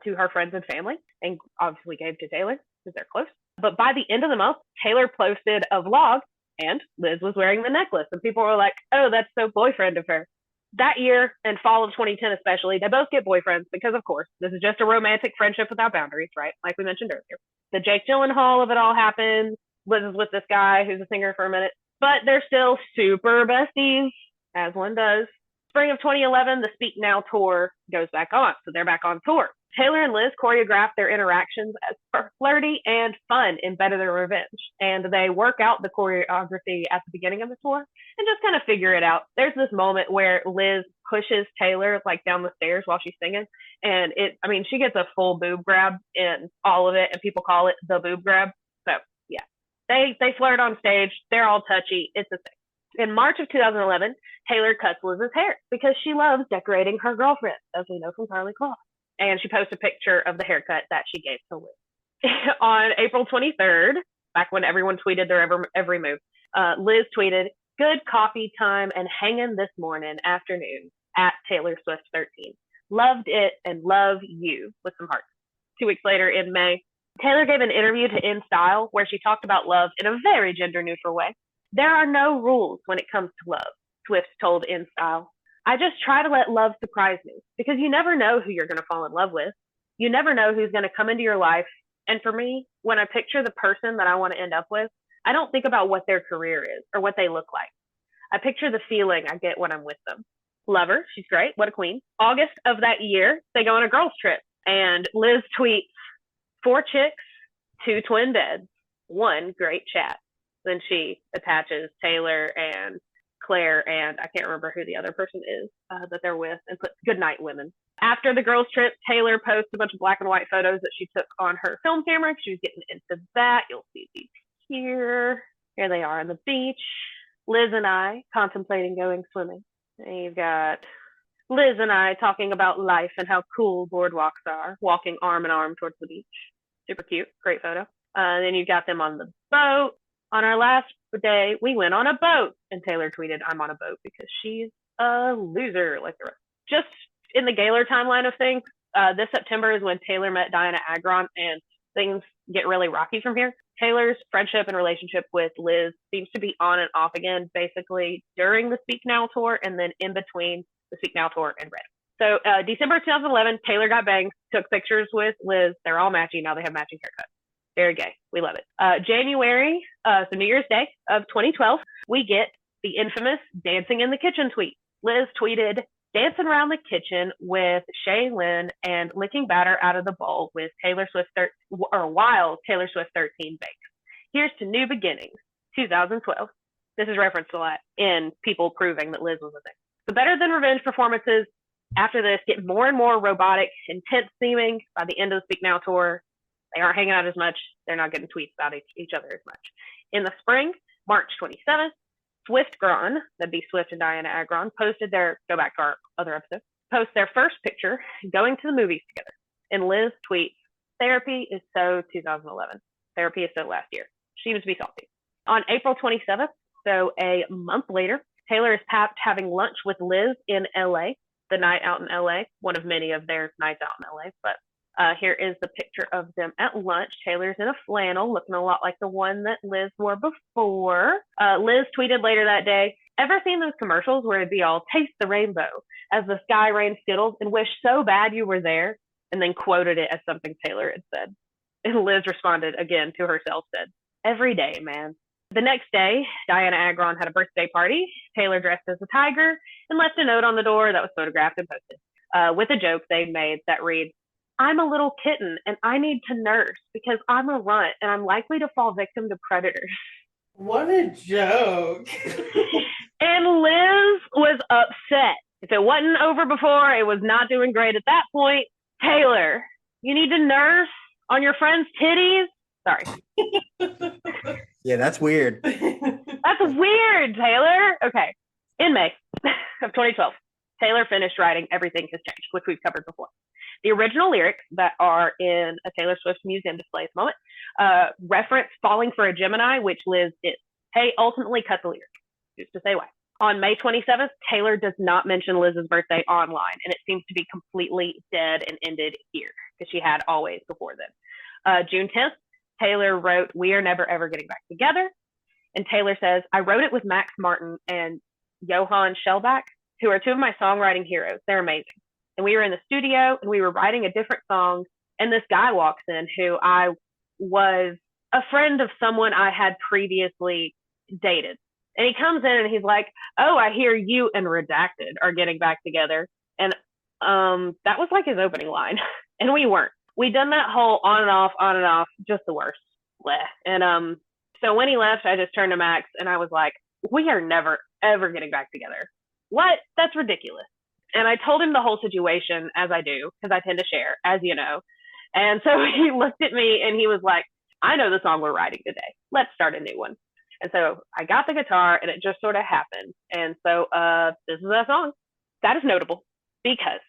to her friends and family, and obviously gave to Taylor because they're close. But by the end of the month, Taylor posted a vlog, and Liz was wearing the necklace, and people were like, "Oh, that's so boyfriend of her." That year, and fall of 2010 especially, they both get boyfriends because, of course, this is just a romantic friendship without boundaries, right? Like we mentioned earlier. The Jake Gyllenhaal of it all happens. Liz is with this guy who's a singer for a minute, but they're still super besties, as one does. Spring of 2011, the Speak Now tour goes back on, so they're back on tour. Taylor and Liz choreograph their interactions as flirty and fun in Better Than Revenge, and they work out the choreography at the beginning of the tour and just kind of figure it out. There's this moment where Liz pushes Taylor like down the stairs while she's singing, and she gets a full boob grab in all of it, and people call it the boob grab. So yeah, they flirt on stage. They're all touchy. It's a thing. In March of 2011, Taylor cuts Liz's hair because she loves decorating her girlfriend, as we know from Carly Claus. And she posts a picture of the haircut that she gave to Liz. On April 23rd, back when everyone tweeted their every move, Liz tweeted, "Good coffee time and hanging this morning, afternoon, at Taylor Swift 13. Loved it and love you," with some hearts. 2 weeks later in May, Taylor gave an interview to In Style where she talked about love in a very gender neutral way. "There are no rules when it comes to love," Swift told In Style. "I just try to let love surprise me because you never know who you're going to fall in love with. You never know who's going to come into your life. And for me, when I picture the person that I want to end up with, I don't think about what their career is or what they look like. I picture the feeling I get when I'm with them. Love her. She's great. What a queen." August of that year, they go on a girls trip, and Liz tweets, "4 chicks, 2 twin beds, 1 great chat." Then she attaches Taylor and Claire, and I can't remember who the other person is that they're with, and puts "good night, women." After the girls' trip, Taylor posts a bunch of black and white photos that she took on her film camera. She was getting into that. You'll see these here. Here they are on the beach. Liz and I contemplating going swimming. And you've got Liz and I talking about life and how cool boardwalks are, walking arm in arm towards the beach. Super cute. Great photo. Then you've got them on the boat. "On our last day, we went on a boat," and Taylor tweeted, "I'm on a boat because she's a loser like the rest." Just in the Gaylor timeline of things, this September is when Taylor met Diana Agron, and things get really rocky from here. Taylor's friendship and relationship with Liz seems to be on and off again, basically during the Speak Now tour and then in between the Speak Now tour and Red. So December 2011, Taylor got bangs, took pictures with Liz. They're all matching. Now they have matching haircuts. Very gay. We love it. January, so New Year's Day of 2012, we get the infamous dancing in the kitchen tweet. Liz tweeted, dancing around the kitchen with Shaylin and licking batter out of the bowl with while Taylor Swift 13 bakes. Here's to new beginnings, 2012. This is referenced a lot in people proving that Liz was a thing. The Better Than Revenge performances after this get more and more robotic, intense seeming by the end of the Speak Now tour. They aren't hanging out as much. They're not getting tweets about each other as much. In the spring, March 27th, Swift Gron, that'd be Swift and Diana Agron, posted their, go back to our other episode, post their first picture going to the movies together. And Liz tweets, therapy is so 2011. Therapy is so last year. She was be salty. On April 27th, so a month later, Taylor is tapped having lunch with Liz in LA, the night out in LA, one of many of their nights out in LA. But here is the picture of them at lunch. Taylor's in a flannel, looking a lot like the one that Liz wore before. Liz tweeted later that day, ever seen those commercials where it'd be all, taste the rainbow as the sky rains Skittles and wish so bad you were there? And then quoted it as something Taylor had said. And Liz responded again to herself, said, every day, man. The next day, Diana Agron had a birthday party. Taylor dressed as a tiger and left a note on the door that was photographed and posted with a joke they made that reads, I'm a little kitten and I need to nurse because I'm a runt and I'm likely to fall victim to predators. What a joke. And Liz was upset. If it wasn't over before, it was not doing great at that point. Taylor, you need to nurse on your friend's titties? Sorry. Yeah, that's weird. That's weird, Taylor. Okay. In May of 2012, Taylor finished writing Everything Has Changed, which we've covered before. The original lyrics that are in a Taylor Swift museum display at the moment reference falling for a Gemini, which Liz is. Hey, ultimately cut the lyrics, just to say why. On May 27th, Taylor does not mention Liz's birthday online, and it seems to be completely dead and ended here, because she had always before then. June 10th, Taylor wrote, we are never ever getting back together. And Taylor says, I wrote it with Max Martin and Johann Shellback, who are two of my songwriting heroes. They're amazing. And we were in the studio and we were writing a different song. And this guy walks in who I was a friend of someone I had previously dated. And he comes in and he's like, oh, I hear you and Redacted are getting back together. And that was like his opening line. And we weren't. We'd done that whole on and off, just the worst. And so when he left, I just turned to Max and I was like, we are never, ever getting back together. What? That's ridiculous. And I told him the whole situation, as I do, because I tend to share, as you know. And so he looked at me and he was like, I know the song we're writing today. Let's start a new one. And so I got the guitar and it just sort of happened. And so this is that song. That is notable because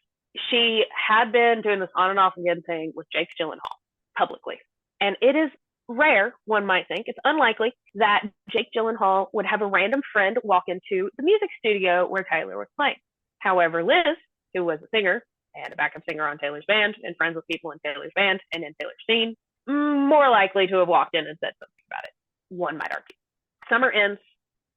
she had been doing this on and off again thing with Jake Gyllenhaal publicly. And it is rare, one might think, it's unlikely that Jake Gyllenhaal would have a random friend walk into the music studio where Taylor was playing. However, Liz, who was a singer and a backup singer on Taylor's band and friends with people in Taylor's band and in Taylor's scene, more likely to have walked in and said something about it, one might argue. Summer ends,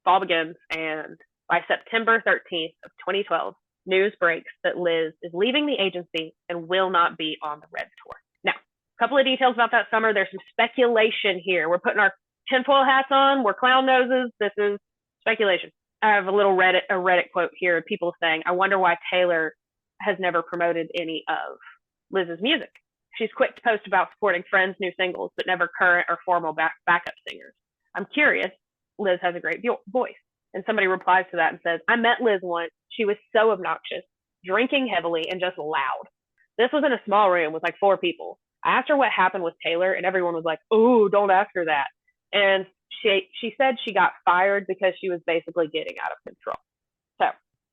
fall begins, and by September 13th of 2012, news breaks that Liz is leaving the agency and will not be on the Red Tour. Now, a couple of details about that summer. There's some speculation here. We're putting our tinfoil hats on. We're clown noses. This is speculation. I have a Reddit quote here of people saying, I wonder why Taylor has never promoted any of Liz's music. She's quick to post about supporting friends' new singles, but never current or formal backup singers. I'm curious. Liz has a great voice. And somebody replies to that and says, I met Liz once. She was so obnoxious, drinking heavily and just loud. This was in a small room with like 4 people. I asked her what happened with Taylor and everyone was like, oh, don't ask her that. And she said she got fired because she was basically getting out of control. So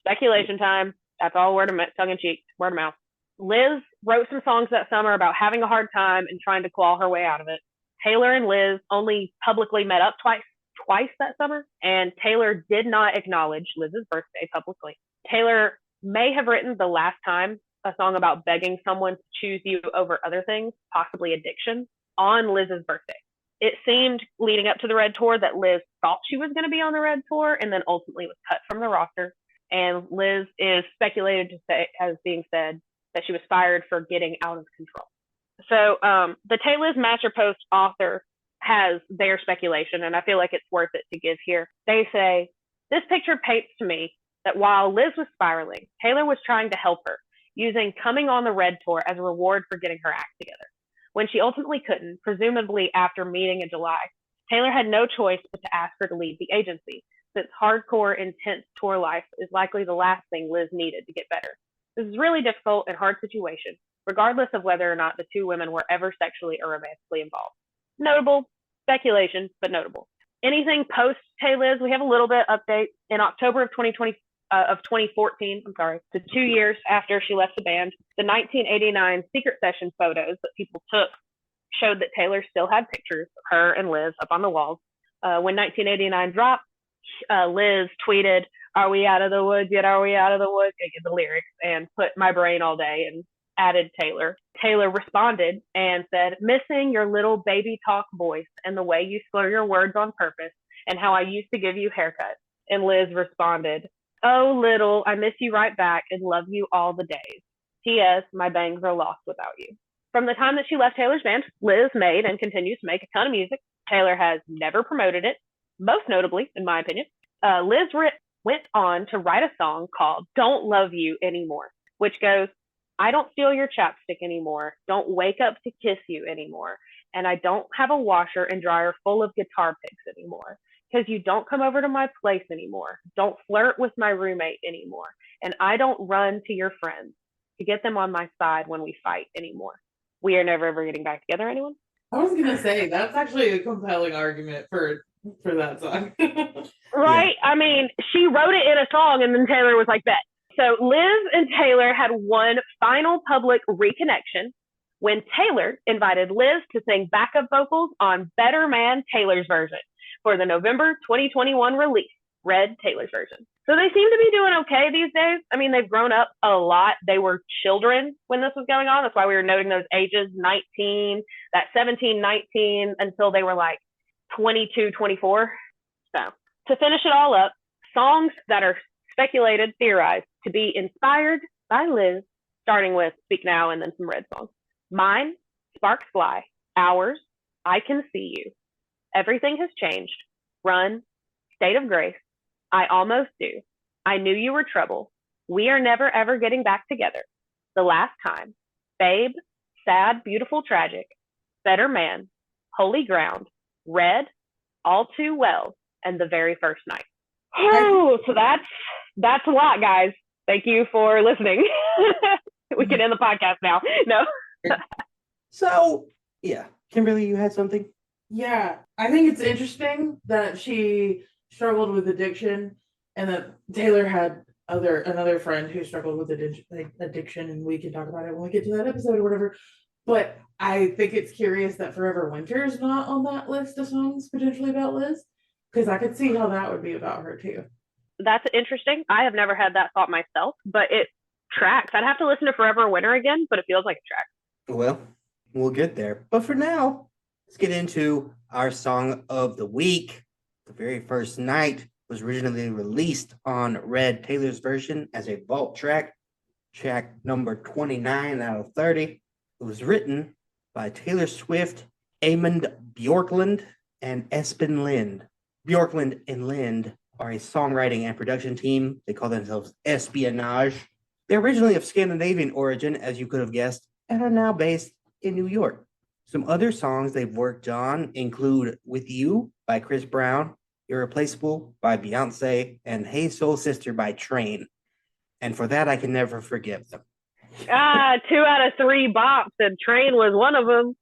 speculation time. That's all word of mouth, tongue in cheek, word of mouth. Liz wrote some songs that summer about having a hard time and trying to claw her way out of it. Taylor and Liz only publicly met up twice that summer, and Taylor did not acknowledge Liz's birthday publicly. Taylor may have written The Last Time, a song about begging someone to choose you over other things, possibly addiction, on Liz's birthday. It seemed leading up to the Red Tour that Liz thought she was going to be on the Red Tour and then ultimately was cut from the roster. And Liz is speculated to say, as being said, that she was fired for getting out of control. So the TayLiz Matcher Post author has their speculation, and I feel like it's worth it to give here. They say, this picture paints to me that while Liz was spiraling, Taylor was trying to help her, using Coming on the Red tour as a reward for getting her act together. When she ultimately couldn't, presumably after meeting in July, Taylor had no choice but to ask her to leave the agency, since hardcore, intense tour life is likely the last thing Liz needed to get better. This is a really difficult and hard situation, regardless of whether or not the two women were ever sexually or romantically involved. Notable speculation, but notable. Anything post TayLiz? We have a little bit update in October of 2014. I'm sorry, the 2 years after she left the band, the 1989 secret session photos that people took showed that Taylor still had pictures of her and Liz up on the walls. When 1989 dropped, Liz tweeted, "Are we out of the woods yet? Are we out of the woods?" I get the lyrics and put "My brain all day" and added Taylor. Taylor responded and said, "Missing your little baby talk voice and the way you slur your words on purpose and how I used to give you haircuts." And Liz responded, "Oh, little, I miss you right back and love you all the days. P.S. My bangs are lost without you." From the time that she left Taylor's band, Liz made and continues to make a ton of music. Taylor has never promoted it. Most notably, in my opinion, Liz went on to write a song called "Don't Love You Anymore," which goes, "I don't steal your chapstick anymore, don't wake up to kiss you anymore, and I don't have a washer and dryer full of guitar picks anymore, because you don't come over to my place anymore, don't flirt with my roommate anymore, and I don't run to your friends to get them on my side when we fight anymore. We are never ever getting back together, anyone?" I was gonna say that's actually a compelling argument for that song. Right? Yeah. I mean, she wrote it in a song and then Taylor was like, "Bet." So Liz and Taylor had one final public reconnection when Taylor invited Liz to sing backup vocals on Better Man, Taylor's version, for the November 2021 release, Red, Taylor's version. So they seem to be doing okay these days. I mean, they've grown up a lot. They were children when this was going on. That's why we were noting those ages, 19, that 17, 19, until they were like 22, 24. So to finish it all up, songs that are speculated, theorized to be inspired by Liz, starting with Speak Now and then some Red songs. Mine, Sparks Fly, Ours, I Can See You, Everything Has Changed, Run, State of Grace, I Almost Do, I Knew You Were Trouble, We Are Never Ever Getting Back Together, The Last Time, Babe, Sad, Beautiful, Tragic, Better Man, Holy Ground, Red, All Too Well, and The Very First Night. Oh, so that's a lot, guys. Thank you for listening. We can end the podcast now. No. So, yeah. Kimberly, you had something? Yeah, I think it's interesting that she struggled with addiction and that Taylor had another friend who struggled with addiction, and we can talk about it when we get to that episode or whatever. But I think it's curious that Forever Winter is not on that list of songs potentially about Liz, because I could see how that would be about her too. That's interesting. I have never had that thought myself, but it tracks. I'd have to listen to Forever Winter again, but it feels like it tracks. Well, we'll get there. But for now, let's get into our song of the week. The Very First Night was originally released on Red, Taylor's version, as a vault track number 29 out of 30. It was written by Taylor Swift, Amund Bjorklund, and Espen Lind. Bjorklund and Lind are a songwriting and production team. They call themselves Espionage. They're originally of Scandinavian origin, as you could have guessed, and are now based in New York. Some other songs they've worked on include With You by Chris Brown, Irreplaceable by Beyonce, and Hey Soul Sister by Train. And for that, I can never forgive them. 2 out of 3 bops, and Train was one of them.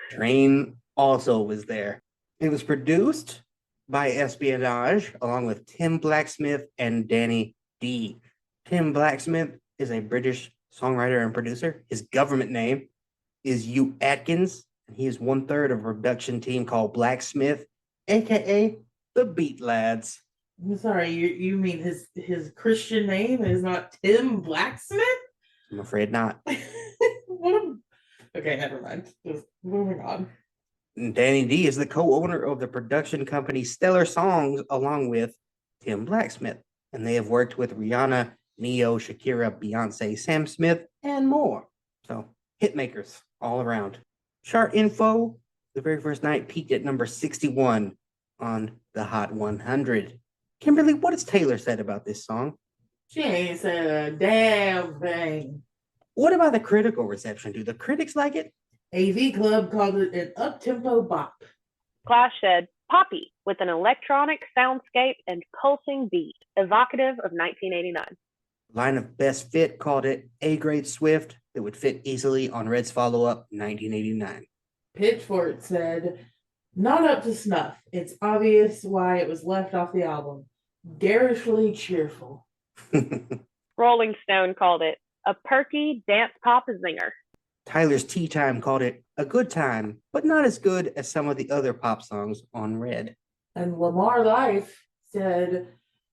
Train also was there. It was produced by Espionage, along with Tim Blacksmith and Danny D. Tim Blacksmith is a British songwriter and producer. His government name is Hugh Atkins, and he is 1/3 of a production team called Blacksmith, aka the Beat Lads. I'm sorry, you mean his Christian name is not Tim Blacksmith? I'm afraid not. Okay, never mind. Just moving on. Danny D is the co-owner of the production company Stellar Songs, along with Tim Blacksmith, and they have worked with Rihanna, Neo, Shakira, Beyonce, Sam Smith, and more. So, hitmakers all around. Chart info, The Very First Night peaked at number 61 on the Hot 100. Kimberly, what has Taylor said about this song? She ain't said a damn thing. What about the critical reception? Do the critics like it? AV Club called it an up-tempo bop. Clash said, poppy with an electronic soundscape and pulsing beat, evocative of 1989. Line of Best Fit called it A-grade Swift that would fit easily on Red's follow-up 1989. Pitchfork said, not up to snuff. It's obvious why it was left off the album. Garishly cheerful. Rolling Stone called it a perky dance pop zinger. Tyler's Tea Time called it a good time, but not as good as some of the other pop songs on Red. And Lamar Life said,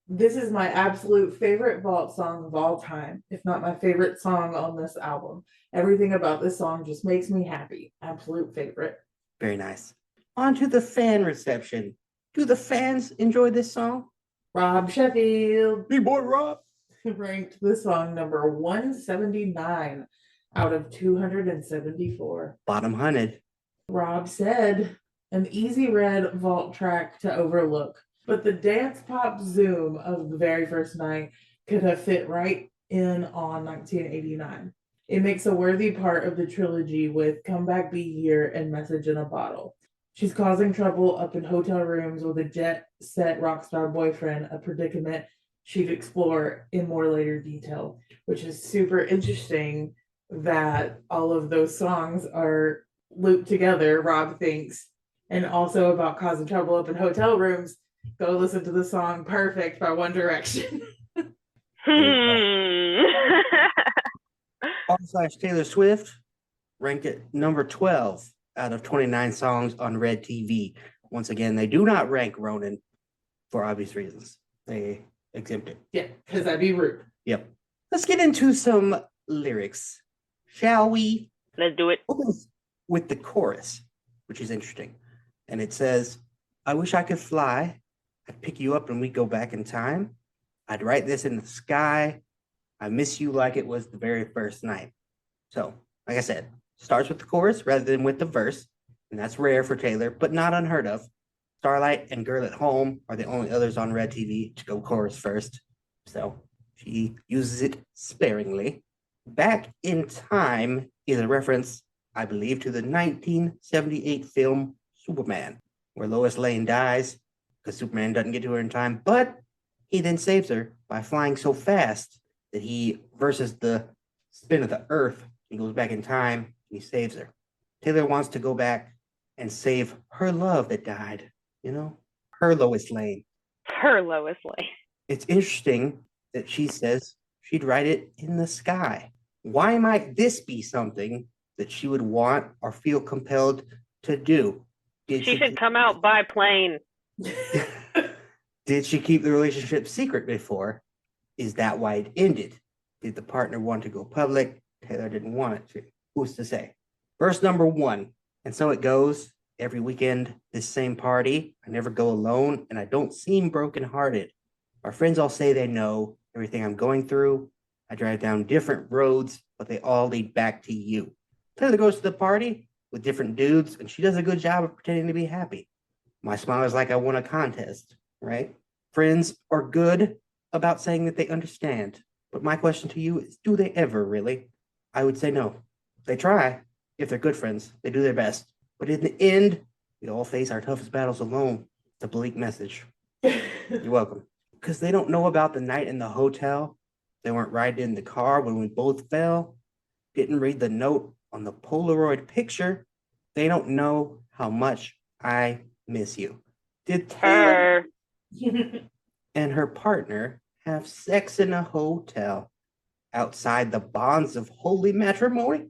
this is my absolute favorite vault song of all time, if not my favorite song on this album. Everything about this song just makes me happy. Absolute favorite. Very nice. On to the fan reception. Do the fans enjoy this song? Rob Sheffield Big boy Rob ranked the song number 179 out of 274. Bottom 100. Rob said, an easy red vault track to overlook, but the dance pop zoom of the very first night could have fit right in on 1989. It makes a worthy part of the trilogy with Come Back Be Here and Message in a Bottle. She's causing trouble up in hotel rooms with a jet set rock star boyfriend, a predicament she'd explore in more later detail, which is super interesting that all of those songs are looped together, Rob thinks, and also about causing trouble up in hotel rooms. Go listen to the song Perfect by One Direction. R/Taylor Swift ranked at number 12 out of 29 songs on Red TV. Once again, they do not rank Ronan for obvious reasons. They exempt it. Yeah, because that'd be rude. Yep. Let's get into some lyrics, shall we? Let's do it. Opens with the chorus, which is interesting. And it says, I wish I could fly. I'd pick you up and we'd go back in time. I'd write this in the sky. I miss you like it was the very first night. So, like I said, starts with the chorus rather than with the verse. And that's rare for Taylor, but not unheard of. Starlight and Girl at Home are the only others on Red TV to go chorus first. So she uses it sparingly. Back in Time is a reference, I believe, to the 1978 film Superman, where Lois Lane dies because Superman doesn't get to her in time, but he then saves her by flying so fast that he, versus the spin of the earth, he goes back in time and he saves her. Taylor wants to go back and save her love that died, you know, her Lois Lane. Her Lois Lane. It's interesting that she says she'd write it in the sky. Why might this be something that she would want or feel compelled to do? She should come out by plane. Did she keep the relationship secret before? Is that why it ended? Did the partner want to go public? Taylor didn't want it to. Who's to say? Verse number 1. And so it goes. Every weekend, this same party. I never go alone, and I don't seem brokenhearted. Our friends all say they know everything I'm going through. I drive down different roads, but they all lead back to you. Taylor goes to the party with different dudes, and she does a good job of pretending to be happy. My smile is like I won a contest, right? Friends are good about saying that they understand. But my question to you is, do they ever really? I would say no. They try. If they're good friends, they do their best. But in the end, we all face our toughest battles alone. It's a bleak message. You're welcome. Because they don't know about the night in the hotel. They weren't riding in the car when we both fell. Didn't read the note on the Polaroid picture. They don't know how much I miss you. Did Taylor and her partner have sex in a hotel outside the bonds of holy matrimony?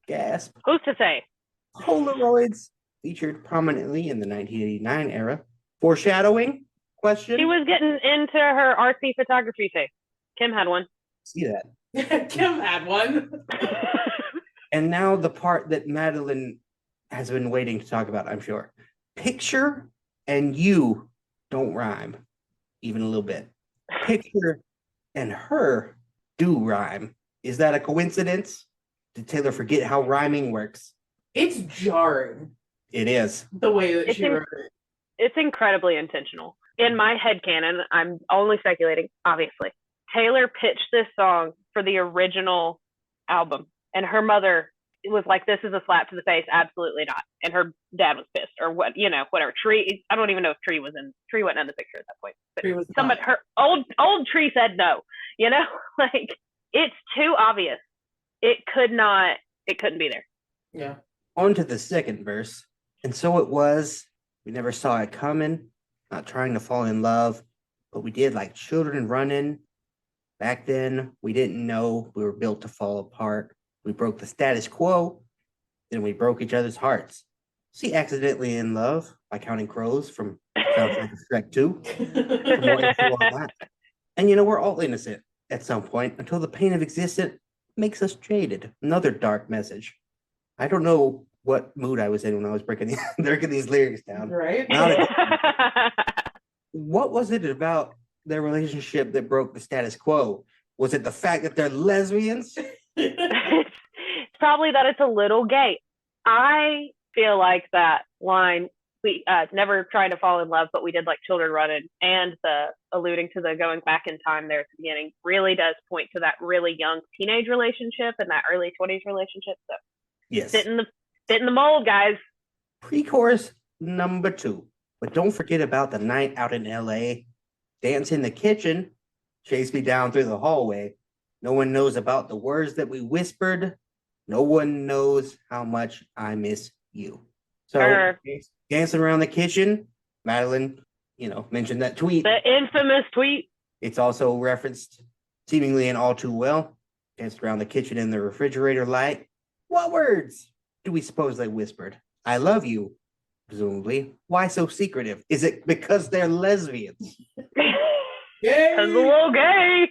Gasp. Who's to say? Polaroids featured prominently in the 1989 era. Foreshadowing? Question? She was getting into her artsy photography phase. Kim had one. See that. Kim had one. And now the part that Madeline has been waiting to talk about, I'm sure. Picture and you don't rhyme, even a little bit. Picture and her do rhyme. Is that a coincidence? Did Taylor forget how rhyming works? It's jarring It is. the way that she wrote it. It's incredibly intentional. In my headcanon, I'm only speculating, obviously. Taylor pitched this song for the original album, and her mother was like, "This is a slap to the face. Absolutely not." And her dad was pissed, or what, whatever. Tree, I don't even know if Tree wasn't in the picture at that point. But somebody, her old Tree said no. Like, it's too obvious. It couldn't be there. Yeah. On to the second verse. And so it was. We never saw it coming. Not trying to fall in love, but we did like children running. Back then, we didn't know we were built to fall apart. We broke the status quo, then we broke each other's hearts. See, accidentally in love by Counting Crows from Soundtrack of Shrek 2. For more info on that. And we're all innocent at some point until the pain of existence makes us jaded. Another dark message. I don't know what mood I was in when I was breaking these lyrics down. Right. What was it about their relationship that broke the status quo? Was it the fact that they're lesbians? It's probably that it's a little gay. I feel like that line, we never tried to fall in love, but we did like children running, and the alluding to the going back in time there at the beginning really does point to that really young teenage relationship and that early 20s relationship. So yes, fit in the mold, guys. Pre-chorus number 2. But don't forget about the night out in LA. Dance in the kitchen. Chase me down through the hallway. No one knows about the words that we whispered. No one knows how much I miss you. So dancing around the kitchen, Madeline, mentioned that tweet. The infamous tweet. It's also referenced seemingly in All Too Well. Danced around the kitchen in the refrigerator light. What words do we suppose they whispered? I love you, presumably. Why so secretive? Is it because they're lesbians? Because a little gay.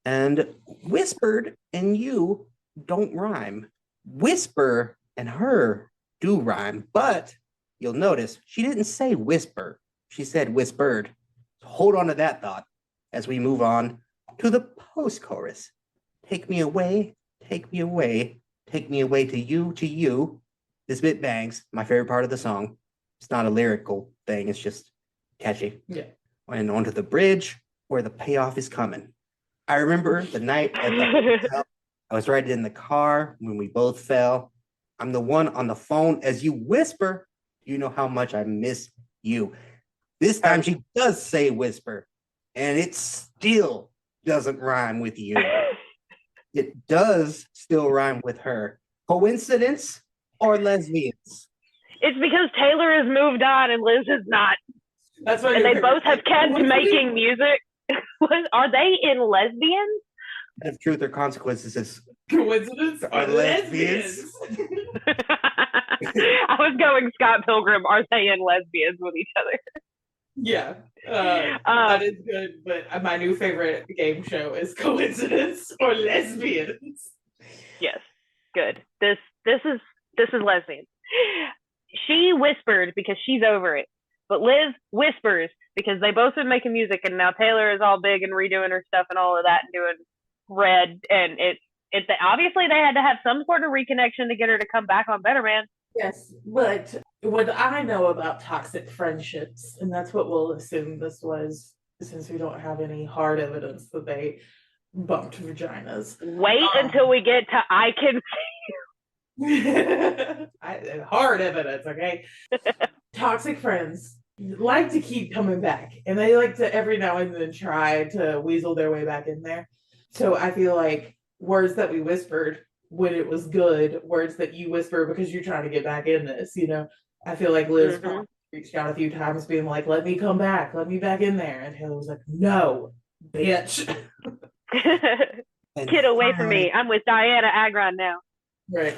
And whispered and you don't rhyme. Whisper and her do rhyme, but you'll notice she didn't say whisper. She said whispered. So hold on to that thought as we move on to the post-chorus. Take me away, take me away, take me away to you, to you. This bit bangs. My favorite part of the song. It's not a lyrical thing. It's just catchy. Yeah. And onto the bridge where the payoff is coming. I remember the night at the hotel. I was riding in the car when we both fell. I'm the one on the phone as you whisper, you know how much I miss you. This time she does say whisper, and it still doesn't rhyme with you. It does still rhyme with her. Coincidence or lesbians? It's because Taylor has moved on and Liz has not. That's why. And they both have kept making music. Are they in lesbians? If truth or consequences is Coincidence or lesbians? I was going Scott Pilgrim. Are they in lesbians with each other? Yeah, that is good. But my new favorite game show is Coincidence or Lesbians. Yes, good. This is lesbians. She whispered because she's over it, but Liz whispers because they both been making music, and now Taylor is all big and redoing her stuff and all of that and doing Red, and it's obviously they had to have some sort of reconnection to get her to come back on Better Man. Yes, but what I know about toxic friendships, and that's what we'll assume this was, since we don't have any hard evidence that they bumped vaginas. Wait until we get to I Can See. Hard evidence, okay? Toxic friends like to keep coming back, and they like to every now and then try to weasel their way back in there. So I feel like words that we whispered when it was good, words that you whisper because you're trying to get back in this, I feel like Liz reached out a few times being like, let me come back, let me back in there. And Taylor was like, no, bitch. Get away from me. I'm with Diana Agron now. Right.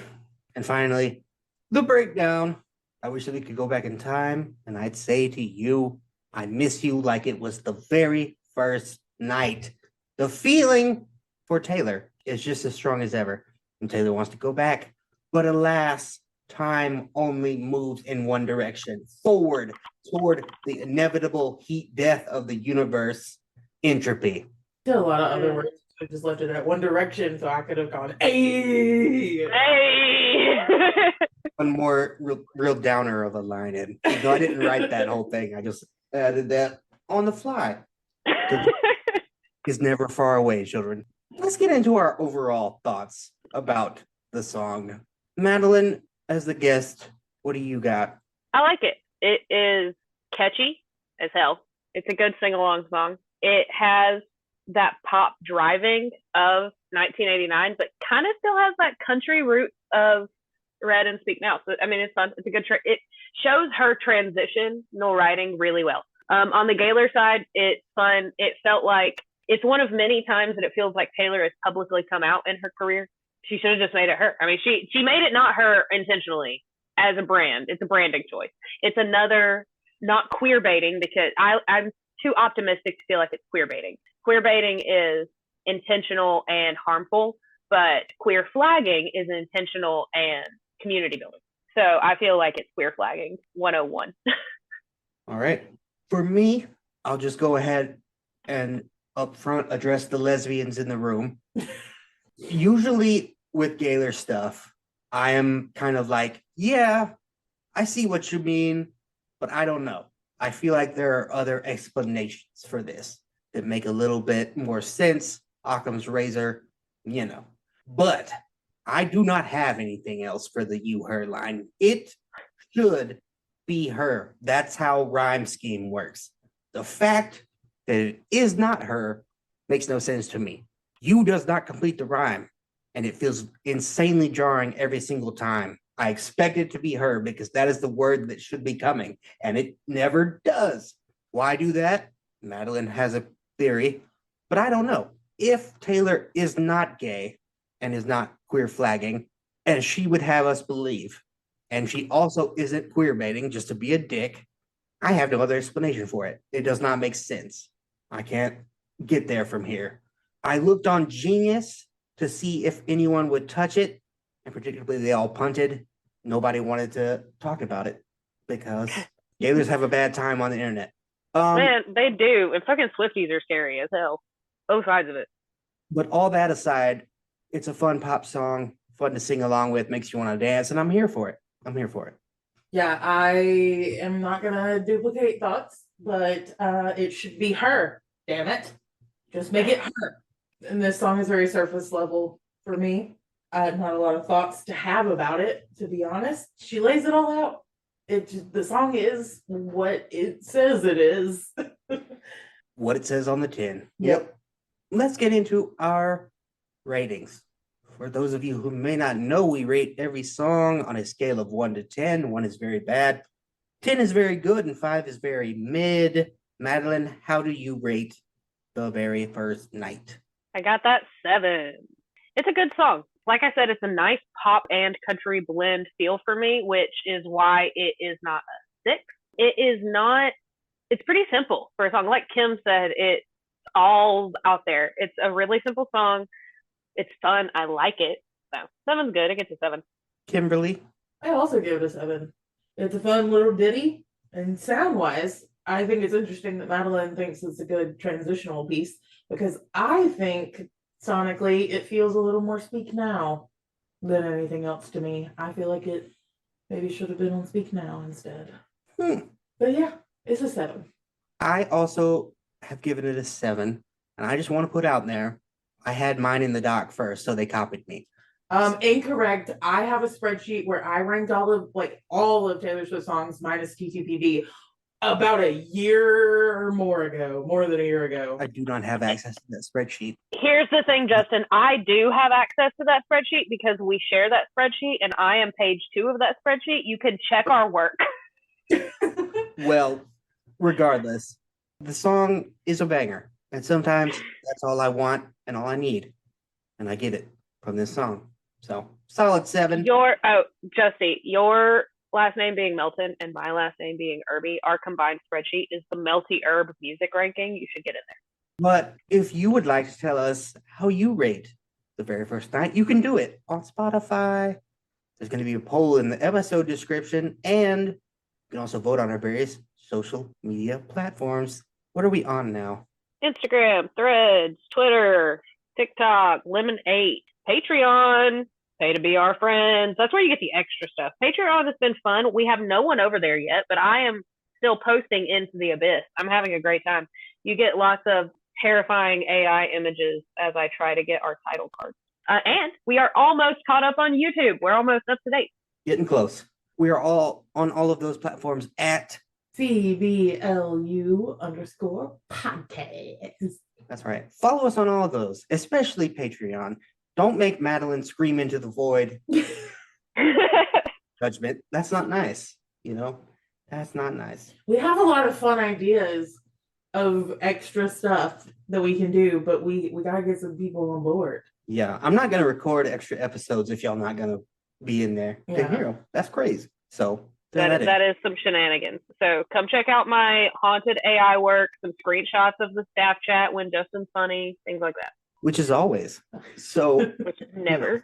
And finally, the breakdown. I wish that we could go back in time and I'd say to you, I miss you like it was the very first night. The feeling for Taylor is just as strong as ever. And Taylor wants to go back. But alas, time only moves in one direction, forward toward the inevitable heat death of the universe, entropy. Still a lot of other words. I just left it at one direction, so I could have gone, hey! One more real downer of a line in. No, I didn't write that whole thing. I just added that on the fly. is never far away, children. Let's get into our overall thoughts about the song. Madeline, as the guest, what do you got? I like it. It is catchy as hell. It's a good sing along song. It has that pop driving of 1989, but kind of still has that country roots of Red and Speak Now. So, I mean, it's fun. It's a good it shows her transitional writing really well. On the Gaylor side, it's fun. It felt like it's one of many times that it feels like Taylor has publicly come out in her career. She should have just made it her. I mean, she made it not her intentionally as a brand. It's a branding choice. It's another not queer baiting, because I'm too optimistic to feel like it's queer baiting. Queer baiting is intentional and harmful, but queer flagging is intentional and community building. So I feel like it's queer flagging 101. All right. For me, I'll just go ahead and up front address the lesbians in the room. Usually with Gaylor stuff, I am kind of like, yeah, I see what you mean, but I don't know. I feel like there are other explanations for this that make a little bit more sense. Occam's razor, you know. But I do not have anything else for the you, her line. It should be her. That's how rhyme scheme works. The fact that it is not her makes no sense to me. You does not complete the rhyme, and it feels insanely jarring every single time. I expect it to be her because that is the word that should be coming, and it never does. Why do that? Madeline has a theory, but I don't know. If Taylor is not gay and is not queer flagging, as she would have us believe, and she also isn't queer baiting just to be a dick, I have no other explanation for it. It does not make sense. I can't get there from here. I looked on Genius to see if anyone would touch it, and particularly they all punted. Nobody wanted to talk about it because Gaylors have a bad time on the internet. Man, they do. And fucking Swifties are scary as hell. Both sides of it. But all that aside, it's a fun pop song, fun to sing along with, makes you want to dance, and I'm here for it. I'm here for it. Yeah, I am not gonna duplicate thoughts, but it should be her. Damn it. Just make it her. And this song is very surface level for me. Not a lot of thoughts to have about it, to be honest. She lays it all out. The song is what it says it is. What it says on the tin. Yep. Let's get into our ratings. For those of you who may not know, we rate every song on a scale of 1 to 10. 1 is very bad, 10 is very good, and 5 is very mid. Madeline, how do you rate The Very First Night? I got that 7. It's a good song. Like I said, it's a nice pop and country blend feel for me, which is why it is not a 6. It's pretty simple for a song. Like Kim said, it's all out there. It's a really simple song. It's fun. I like it. So 7's good. It gets a 7. Kimberly? I also give it a 7. It's a fun little ditty, and sound wise, I think it's interesting that Madeline thinks it's a good transitional piece, because I think sonically it feels a little more Speak Now than anything else to me. I feel like it maybe should have been on Speak Now instead. But yeah, it's a 7. I also have given it a 7, and I just want to put out there, I had mine in the doc first, so they copied me. Incorrect. I have a spreadsheet where I ranked all of Taylor Swift songs minus TTPD about a year or more than a year ago. I do not have access to that spreadsheet. Here's the thing, Justin. I do have access to that spreadsheet because we share that spreadsheet, and I am page 2 of that spreadsheet. You can check our work. Well, regardless, the song is a banger, and sometimes that's all I want and all I need, and I get it from this song. So solid 7. Justy, your last name being Melton and my last name being Irby, our combined spreadsheet is the Melty Herb music ranking. You should get in there. But if you would like to tell us how you rate The Very First Night, you can do it on Spotify. There's going to be a poll in the episode description, and you can also vote on our various social media platforms. What are we on now? Instagram, Threads, Twitter, TikTok, Lemon8, Patreon, pay to be our friends. That's where you get the extra stuff. Patreon has been fun. We have no one over there yet, but I am still posting into the abyss. I'm having a great time. You get lots of terrifying AI images as I try to get our title card. And we are almost caught up on YouTube. We're almost up to date. Getting close. We are all on all of those platforms at CBLU_podcast. That's right. Follow us on all of those, especially Patreon. Don't make Madeline scream into the void. Judgment. That's not nice. That's not nice. We have a lot of fun ideas of extra stuff that we can do, but we gotta get some people on board. Yeah, I'm not gonna record extra episodes if y'all not gonna be in there to hear them. That's crazy. So that is some shenanigans. So come check out my haunted AI work, some screenshots of the staff chat when Justin's funny, things like that. Which is always. So Which is never.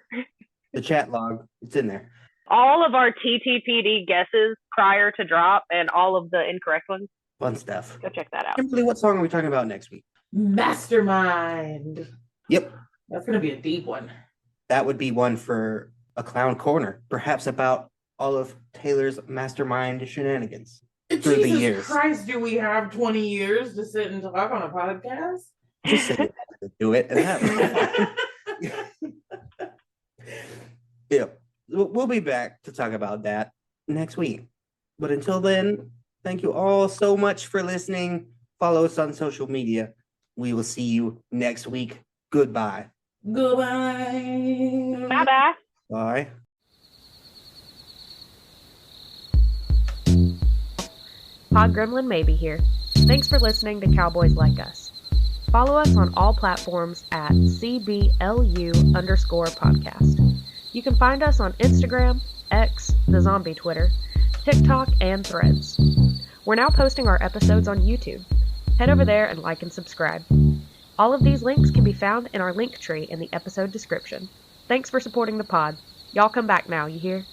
The chat log, it's in there. All of our TTPD guesses prior to drop and all of the incorrect ones. Fun stuff. Go check that out. Kimberly, what song are we talking about next week? Mastermind. Yep. That's gonna be a deep one. That would be one for a clown corner, perhaps about all of Taylor's mastermind shenanigans through the Jesus years. Christ, do we have 20 years to sit and talk on a podcast? Just say that to do it. And yeah, we'll be back to talk about that next week. But until then, thank you all so much for listening. Follow us on social media. We will see you next week. Goodbye. Goodbye. Bye-bye. Bye. Pod Gremlin may be here. Thanks for listening to Cowboys Like Us. Follow us on all platforms at CBLU_podcast. You can find us on Instagram, X, the zombie Twitter, TikTok, and Threads. We're now posting our episodes on YouTube. Head over there and like and subscribe. All of these links can be found in our link tree in the episode description. Thanks for supporting the pod. Y'all come back now, you hear?